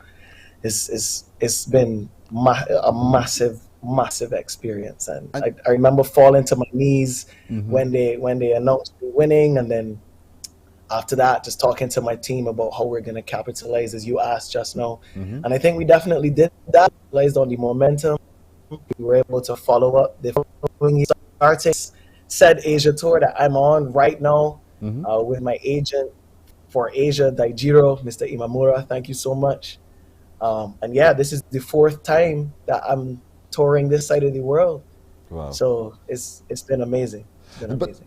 It's been a massive experience, and I remember falling to my knees when they announced me winning, and then after that, just talking to my team about how we're going to capitalize, as you asked just now. And I think we definitely did that, capitalized on the momentum. We were able to follow up the following year, starting said Asia tour that I'm on right now with my agent for Asia, Daijiro, Mr. Imamura. Thank you so much. And yeah, this is the 4th time that I'm touring this side of the world. Wow. So it's been amazing. It's been amazing.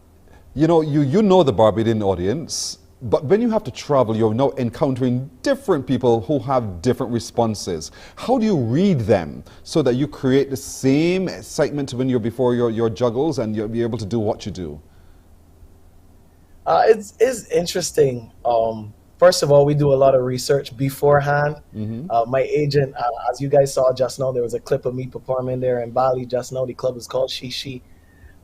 You know, you know the Barbadian audience, but when you have to travel, you're now encountering different people who have different responses. How do you read them so that you create the same excitement when you're before your juggles and you'll be able to do what you do? It's interesting. First of all, we do a lot of research beforehand. My agent, as you guys saw just now, there was a clip of me performing there in Bali just now. The club is called Shishi.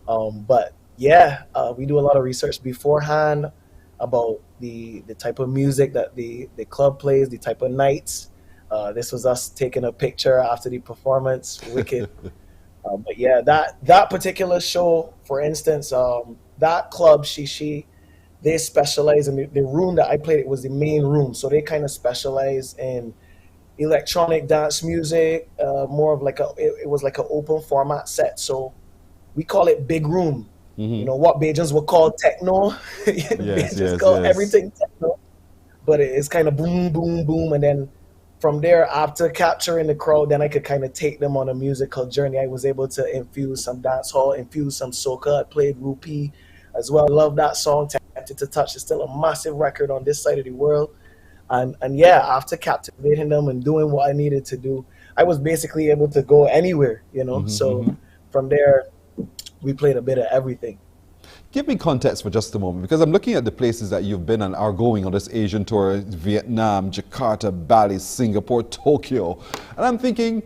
But yeah, we do a lot of research beforehand about the type of music that the club plays, the type of nights. This was us taking a picture after the performance. Wicked. But yeah, that particular show, for instance, that club Shishi, they specialize in the room that I played. It was the main room, so they kind of specialize in electronic dance music, more of like it was like an open format set. So we call it big room. You know what Bajans would call techno. Bajans call everything techno, but it's kind of boom, boom, boom, and then from there, after capturing the crowd, then I could kind of take them on a musical journey. I was able to infuse some dancehall, infuse some soca. I played Rupee as well. I love that song, Tempted to Touch. It's still a massive record on this side of the world. And yeah, after captivating them and doing what I needed to do, I was basically able to go anywhere, you know. So from there, we played a bit of everything. Give me context for just a moment, because I'm looking at the places that you've been and are going on this Asian tour: Vietnam, Jakarta, Bali, Singapore, Tokyo. And I'm thinking,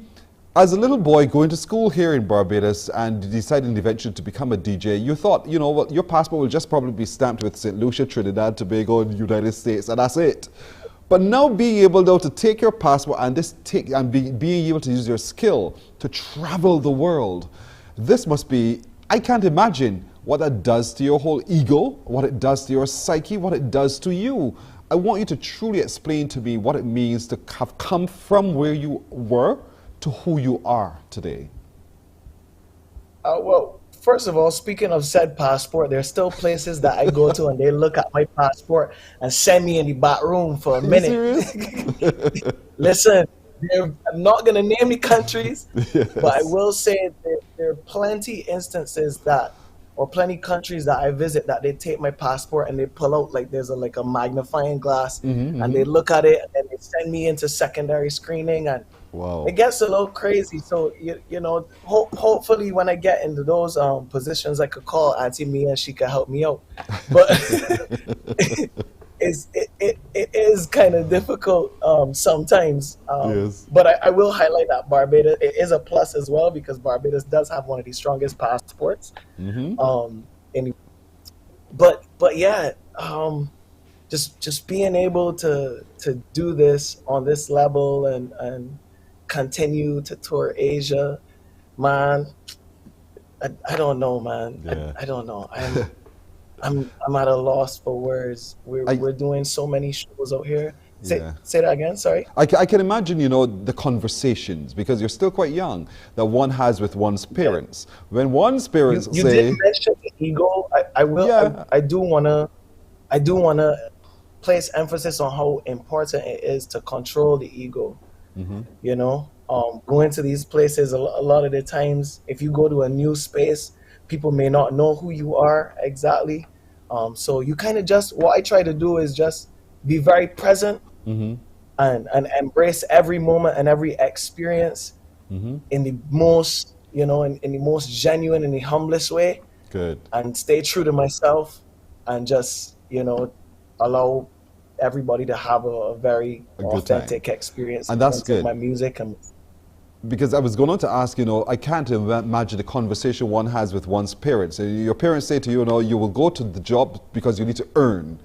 as a little boy going to school here in Barbados and deciding eventually to become a DJ, you thought, you know, well, your passport will just probably be stamped with St. Lucia, Trinidad, Tobago, and the United States, and that's it. But now being able, though, to take your passport and being able to use your skill to travel the world, this must be, I can't imagine what that does to your whole ego, what it does to your psyche, what it does to you. I want you to truly explain to me what it means to have come from where you were to who you are today. Well, first of all, speaking of said passport, there are still places that I go to and they look at my passport and send me in the back room for a minute. Listen, I'm not going to name the countries, but I will say there are plenty instances that, or plenty countries that I visit, that they take my passport and they pull out like there's a magnifying glass, and they look at it and they send me into secondary screening, and it gets a little crazy. So you know, hopefully when I get into those positions, I could call Auntie Mia and she could help me out. But it is kind of difficult sometimes. But I will highlight that Barbados, it is a plus as well, because Barbados does have one of the strongest passports. But yeah, just being able to do this on this level and continue to tour Asia, man, I don't know, man. I don't know. I'm at a loss for words. We're doing so many shows out here. Say that again, sorry. I can imagine, you know, the conversations, because you're still quite young, that one has with one's parents. When one's parents you say, did mention the ego. I do wanna place emphasis on how important it is to control the ego. You know, going to these places, a lot of the times, if you go to a new space, people may not know who you are exactly. So you kind of just, what I try to do is just be very present and embrace every moment and every experience in the most, you know, in the most genuine and the humblest way. Good. And stay true to myself and just, you know, allow everybody to have a very authentic experience. And that's good. My music and because I was going on to ask, you know, I can't imagine the conversation one has with one's parents. Your parents say to you, you know, you will go to the job because you need to earn.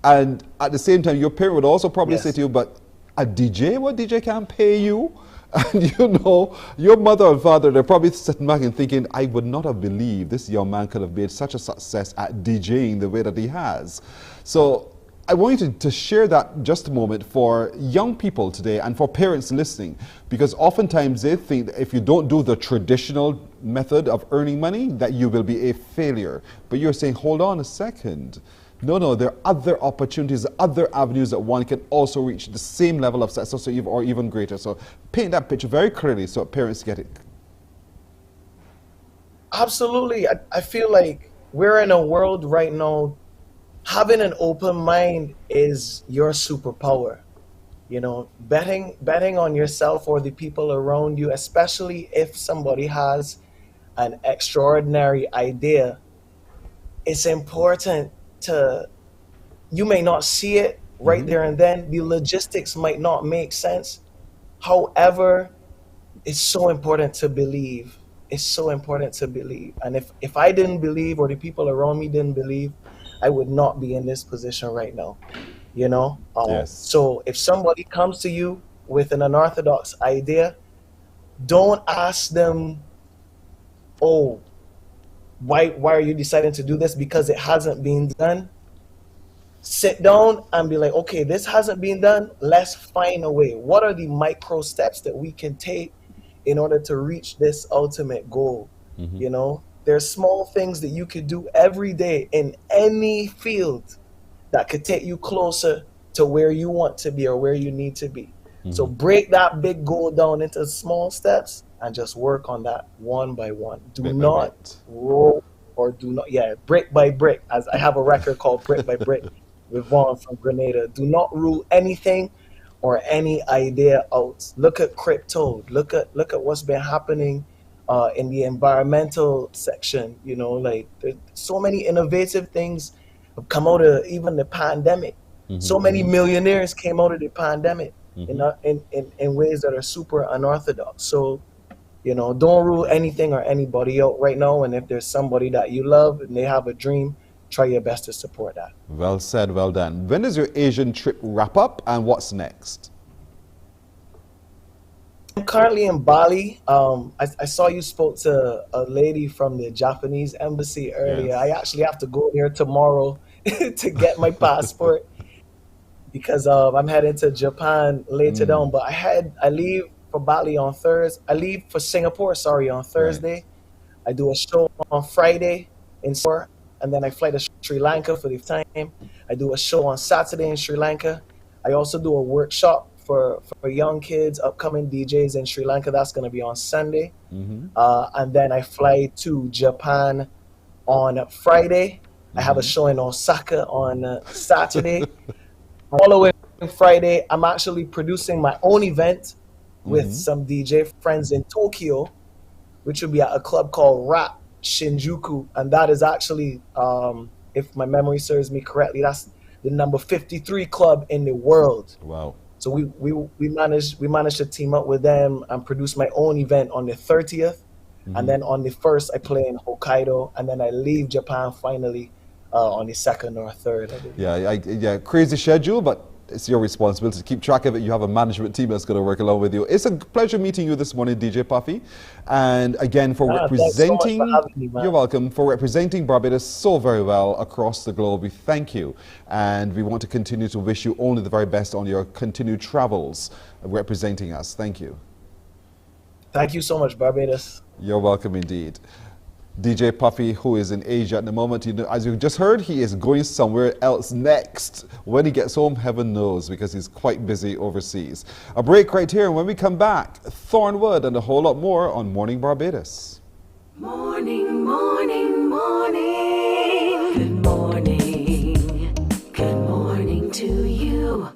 And at the same time, your parent would also probably say to you, but a DJ, what DJ can't pay you? And you know, your mother and father, they're probably sitting back and thinking, I would not have believed this young man could have made such a success at DJing the way that he has. So I want you to share that just a moment for young people today and for parents listening, because oftentimes they think that if you don't do the traditional method of earning money, that you will be a failure. But you're saying, hold on a second. No, there are other opportunities, other avenues that one can also reach the same level of success or even greater. So paint that picture very clearly so parents get it. Absolutely. I feel like we're in a world right now, having an open mind is your superpower. You know, betting on yourself or the people around you, especially if somebody has an extraordinary idea, it's important to, you may not see it right there and then, the logistics might not make sense. However, it's so important to believe. It's so important to believe. And if I didn't believe, or the people around me didn't believe, I would not be in this position right now, you know? So if somebody comes to you with an unorthodox idea, don't ask them, oh, why are you deciding to do this? Because it hasn't been done. Sit down and be like, okay, this hasn't been done. Let's find a way. What are the micro steps that we can take in order to reach this ultimate goal? You know, there's small things that you could do every day in any field that could take you closer to where you want to be or where you need to be. So break that big goal down into small steps and just work on that one by one. Do not roll or do not, brick by brick. As I have a record called Brick by Brick with Vaughn from Grenada. Do not rule anything or any idea out. Look at crypto. Look at what's been happening in the environmental section. You know, like there's so many innovative things have come out of even the pandemic. So many millionaires came out of the pandemic in ways that are super unorthodox. So, you know, don't rule anything or anybody out right now. And if there's somebody that you love and they have a dream, try your best to support that. Well said, well done. When does your Asian trip wrap up and what's next? I'm currently in Bali. I saw you spoke to a lady from the Japanese embassy earlier. Yes. I actually have to go there tomorrow to get my passport because I'm heading to Japan later down. But I leave for Bali on Thursday. I leave for Singapore, on Thursday. Right. I do a show on Friday in Singapore, and then I fly to Sri Lanka for the time. I do a show on Saturday in Sri Lanka. I also do a workshop for young kids, upcoming DJs in Sri Lanka. That's going to be on Sunday. And then I fly to Japan on Friday. I have a show in Osaka on Saturday. Following Friday, I'm actually producing my own event with some DJ friends in Tokyo, which will be at a club called Rap Shinjuku. And that is actually, if my memory serves me correctly, that's the number 53 club in the world. Wow. So we managed to team up with them and produce my own event on the 30th. And then on the 1st, I play in Hokkaido. And then I leave Japan finally on the 2nd or 3rd. Yeah, crazy schedule, but it's your responsibility to keep track of it. You have a management team that's going to work along with you. It's a pleasure meeting you this morning, DJ Puffy. And again, for representing, so much for having me, man. You're welcome, for representing Barbados so very well across the globe. We thank you. And we want to continue to wish you only the very best on your continued travels representing us. Thank you. Thank you so much, Barbados. You're welcome indeed. DJ Puffy, who is in Asia at the moment, you know, as you just heard, he is going somewhere else next. When he gets home, heaven knows, because he's quite busy overseas. A break right here, and when we come back, Thornwood and a whole lot more on Morning Barbados. Morning, morning, morning. Good morning. Good morning to you.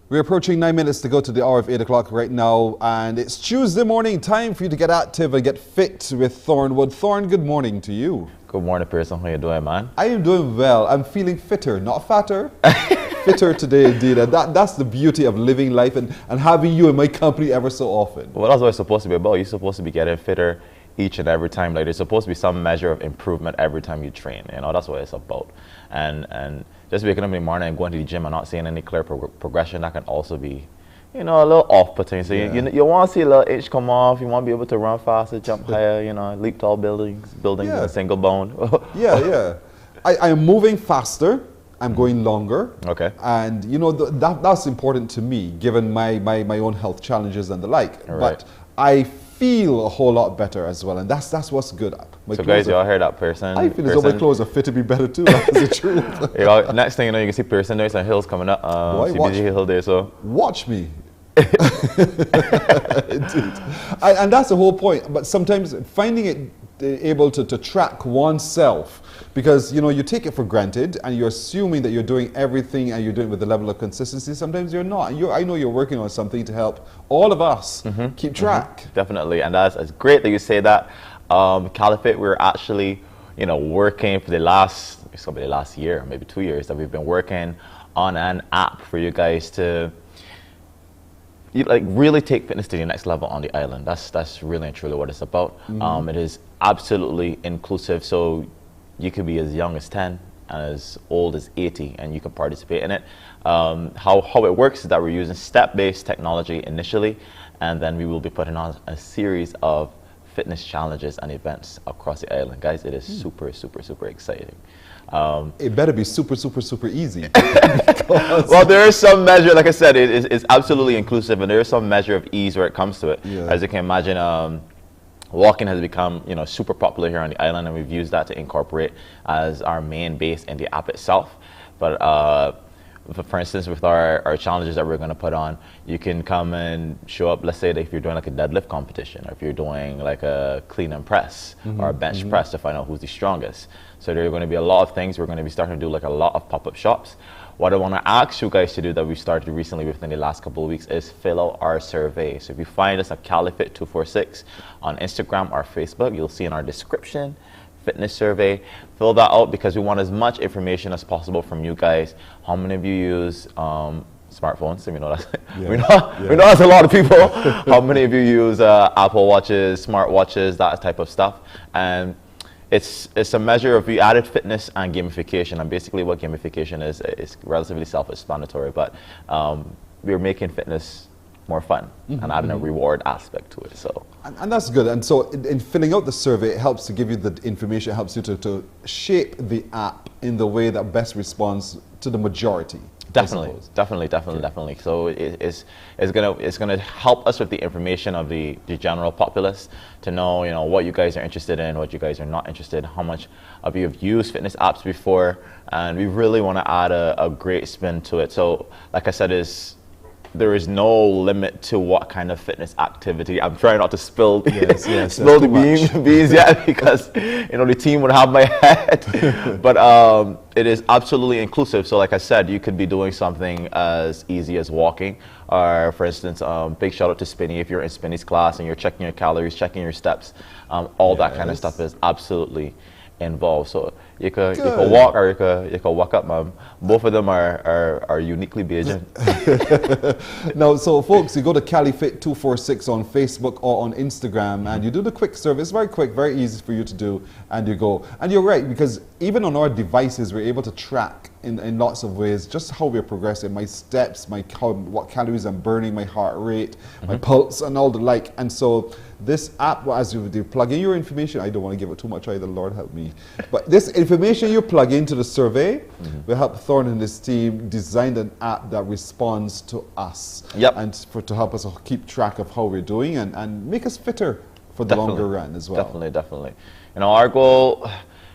We're approaching 9 minutes to go to the hour of 8 o'clock right now, and it's Tuesday morning, time for you to get active and get fit with Thornwood. Thorn, good morning to you. Good morning, Pearson. How you doing, man? I am doing well. I'm feeling fitter, not fatter. Fitter today, indeed. And that's the beauty of living life and having you in my company ever so often. Well, that's what it's supposed to be about. You're supposed to be getting fitter each and every time. Like, there's supposed to be some measure of improvement every time you train. You know, that's what it's about. And just waking up in the morning and going to the gym and not seeing any clear progression, that can also be, you know, a little off-putting. So you want to see a little itch come off. You want to be able to run faster, jump higher, you know, leap tall buildings with a single bone. I am moving faster. I'm going longer. Okay. And, you know, that's important to me, given my own health challenges and the like. Right. But I feel a whole lot better as well, and that's what's good. So guys, y'all heard that, Pearson? I feel as though my clothes are fit to be better too. That's the truth. You know, next thing you know, you can see Pearson. There's some hills coming up. Boy, CBG Hill there, so watch me. Indeed. And that's the whole point. But sometimes finding it able to track oneself, because you take it for granted and you're assuming that you're doing everything and you're doing it with a level of consistency. Sometimes you're not. And I know you're working on something to help all of us keep track. Definitely, and that's great that you say that. Caliphate, we're actually working for the last year, maybe 2 years, that we've been working on an app for you guys to really take fitness to the next level on the island. That's really and truly what it's about. It is absolutely inclusive, so you could be as young as 10 and as old as 80 and you can participate in it. How it works is that we're using step-based technology initially, and then we will be putting on a series of fitness challenges and events across the island. Guys, it is super, super, super exciting. It better be super, super, super easy. Well, there is some measure, like I said, it's absolutely inclusive, and there is some measure of ease where it comes to it. Yeah. As you can imagine, walking has become super popular here on the island, and we've used that to incorporate as our main base in the app itself. But for instance, with our challenges that we're going to put on, you can come and show up, let's say that if you're doing like a deadlift competition, or if you're doing like a clean and press or a bench press to find out who's the strongest. So there are going to be a lot of things. We're going to be starting to do like a lot of pop-up shops. What I want to ask you guys to do that we started recently within the last couple of weeks is fill out our survey. So if you find us at Caliphate246 on Instagram or Facebook, you'll see in our description, fitness survey. Fill that out because we want as much information as possible from you guys. How many of you use smartphones? We know that's we know that's a lot of people. How many of you use Apple Watches, smartwatches, that type of stuff? And it's a measure of, we added fitness and gamification, and basically what gamification is relatively self-explanatory, but we're making fitness more fun and adding a reward aspect to it. So and that's good. And so in filling out the survey, it helps to give you the information, it helps you to shape the app in the way that best responds to the majority. Definitely. So it's gonna help us with the information of the general populace to know what you guys are interested in, what you guys are not interested in, how much of you have used fitness apps before, and we really want to add a great spin to it. So like I said, there is no limit to what kind of fitness activity. I'm trying not to spill spill the beans yet, because the team would have my head. But it is absolutely inclusive. So like I said, you could be doing something as easy as walking, or for instance, big shout out to Spinny if you're in Spinny's class and you're checking your calories, checking your steps. All that kind of stuff is absolutely involved. So you could walk or you could walk up, ma'am. Both of them are uniquely Bajan. Now, so folks, you go to Caliphate246 on Facebook or on Instagram, and you do the quick survey. It's very quick, very easy for you to do, and you go. And you're right, because even on our devices, we're able to track in lots of ways just how we're progressing, my steps, what calories I'm burning, my heart rate, my pulse, and all the like. And so this app, as you plug in your information, I don't want to give it too much either, Lord help me, but this information you plug into the survey will help Thorne and his team design an app that responds to us, and to help us keep track of how we're doing and make us fitter for the longer run as well. Definitely. Our goal,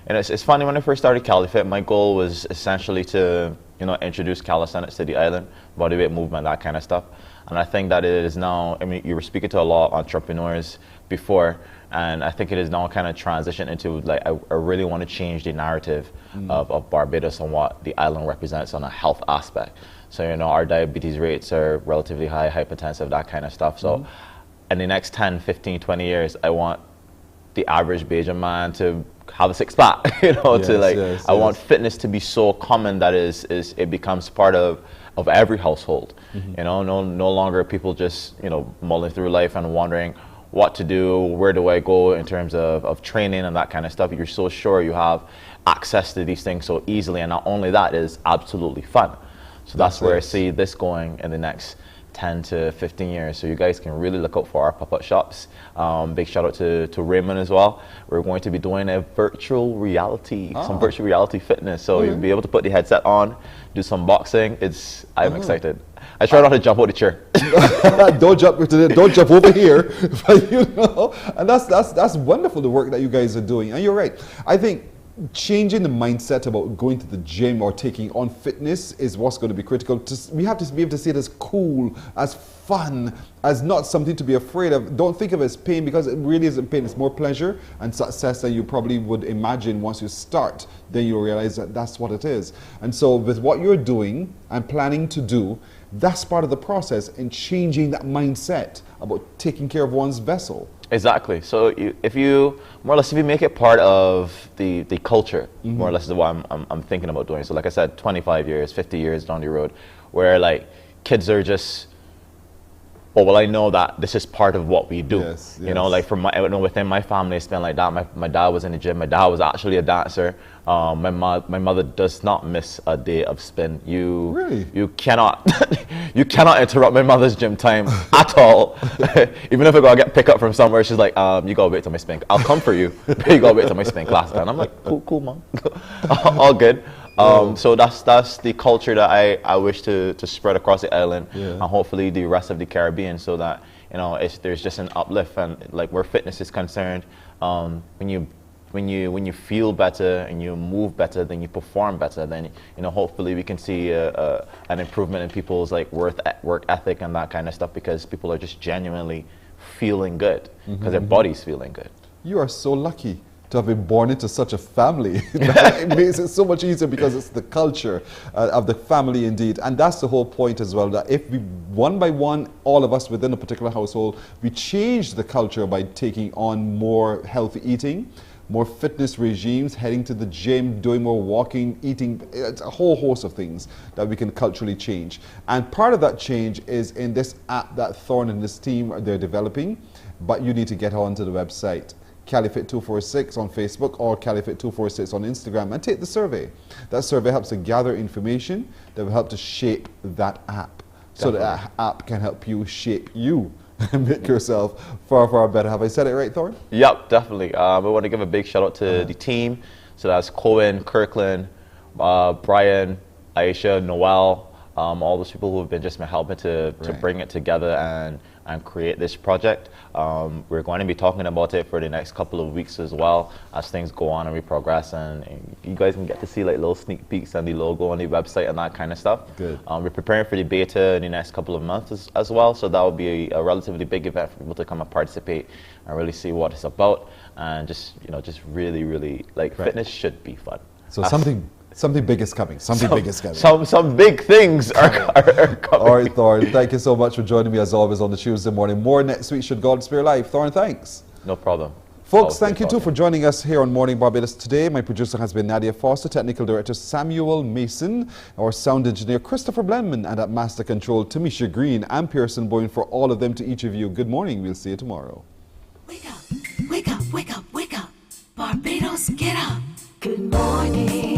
it's funny, when I first started Caliphate, my goal was essentially to introduce calisthenics to the island, bodyweight movement, that kind of stuff. And I think that it is now, you were speaking to a lot of entrepreneurs before, and I think it is now kind of transitioned into, like, I really want to change the narrative of Barbados and what the island represents on a health aspect. So, our diabetes rates are relatively high, hypertensive, that kind of stuff. So in the next 10, 15, 20 years, I want the average Bajan man to have a six-pack, I want fitness to be so common that it becomes part of every household. No longer people just mulling through life and wondering what to do, where do I go in terms of training and that kind of stuff. You're so sure you have access to these things so easily, and not only that, is absolutely fun. So that's where I see this going in the next 10 to 15 years. So you guys can really look out for our pop-up shops. Big shout out to Raymond as well. We're going to be doing a virtual reality, some virtual reality fitness. So you'll be able to put the headset on, do some boxing. I'm excited. I try not to jump out the chair. Don't jump over here. But, and that's wonderful, the work that you guys are doing. And you're right. I think changing the mindset about going to the gym or taking on fitness is what's going to be critical. We have to be able to see it as cool, as fun, as not something to be afraid of. Don't think of it as pain, because it really isn't pain. It's more pleasure and success than you probably would imagine. Once you start, then you'll realize that that's what it is. And so with what you're doing and planning to do, that's part of the process in changing that mindset about taking care of one's vessel. Exactly. So if you make it part of the culture, more or less is what I'm thinking about doing. So like I said, 25 years, 50 years down the road, where like kids are just, oh, well, I know that this is part of what we do. Yes, you know, like within my family, it's been like that. My dad was in the gym. My dad was actually a dancer. My mother does not miss a day of spin. You cannot you cannot interrupt my mother's gym time at all. Even if I gotta get pick up from somewhere, she's like, you gotta wait till my spin. I'll come for you, but you gotta wait till my spin class done. I'm like, cool, mom. All good. So that's the culture that I wish to spread across the island, and hopefully the rest of the Caribbean, so that there's just an uplift. And like where fitness is concerned, when you feel better and you move better, then you perform better. Then hopefully we can see an improvement in people's like work ethic and that kind of stuff, because people are just genuinely feeling good because their body's feeling good. You are so lucky to have been born into such a family. It makes it so much easier, because it's the culture of the family indeed. And that's the whole point as well, that if we, one by one, all of us within a particular household, we change the culture by taking on more healthy eating, more fitness regimes, heading to the gym, doing more walking, eating. It's a whole host of things that we can culturally change. And part of that change is in this app that Thorn and his team they're developing, but you need to get onto the website. Caliphate 246 on Facebook or Caliphate 246 on Instagram, and take the survey. That survey helps to gather information that will help to shape that app. So that app can help you shape you and make yourself far, far better. Have I said it right, Thorn? Yep, definitely. We want to give a big shout out to the team. So that's Cohen, Kirkland, Brian, Aisha, Noel, all those people who have been helping to bring it together and create this project. We're going to be talking about it for the next couple of weeks as well, as things go on and we progress, and you guys can get to see like little sneak peeks and the logo on the website and that kind of stuff. Good. We're preparing for the beta in the next couple of months as well, so that will be a relatively big event for people to come and participate and really see what it's about, and just really like fitness should be fun. So something big is coming. Some big things are coming. All right, Thorn, thank you so much for joining me as always on the Tuesday morning. More next week, should God spare life. Thorn, thanks. No problem. Folks, thank you too for joining us here on Morning Barbados today. My producer has been Nadia Foster, technical director Samuel Mason, our sound engineer Christopher Blenman, and at Master Control Tamisha Green and Pearson Boyne. For all of them, to each of you, good morning. We'll see you tomorrow. Wake up, wake up, wake up, wake up. Barbados, get up. Good morning.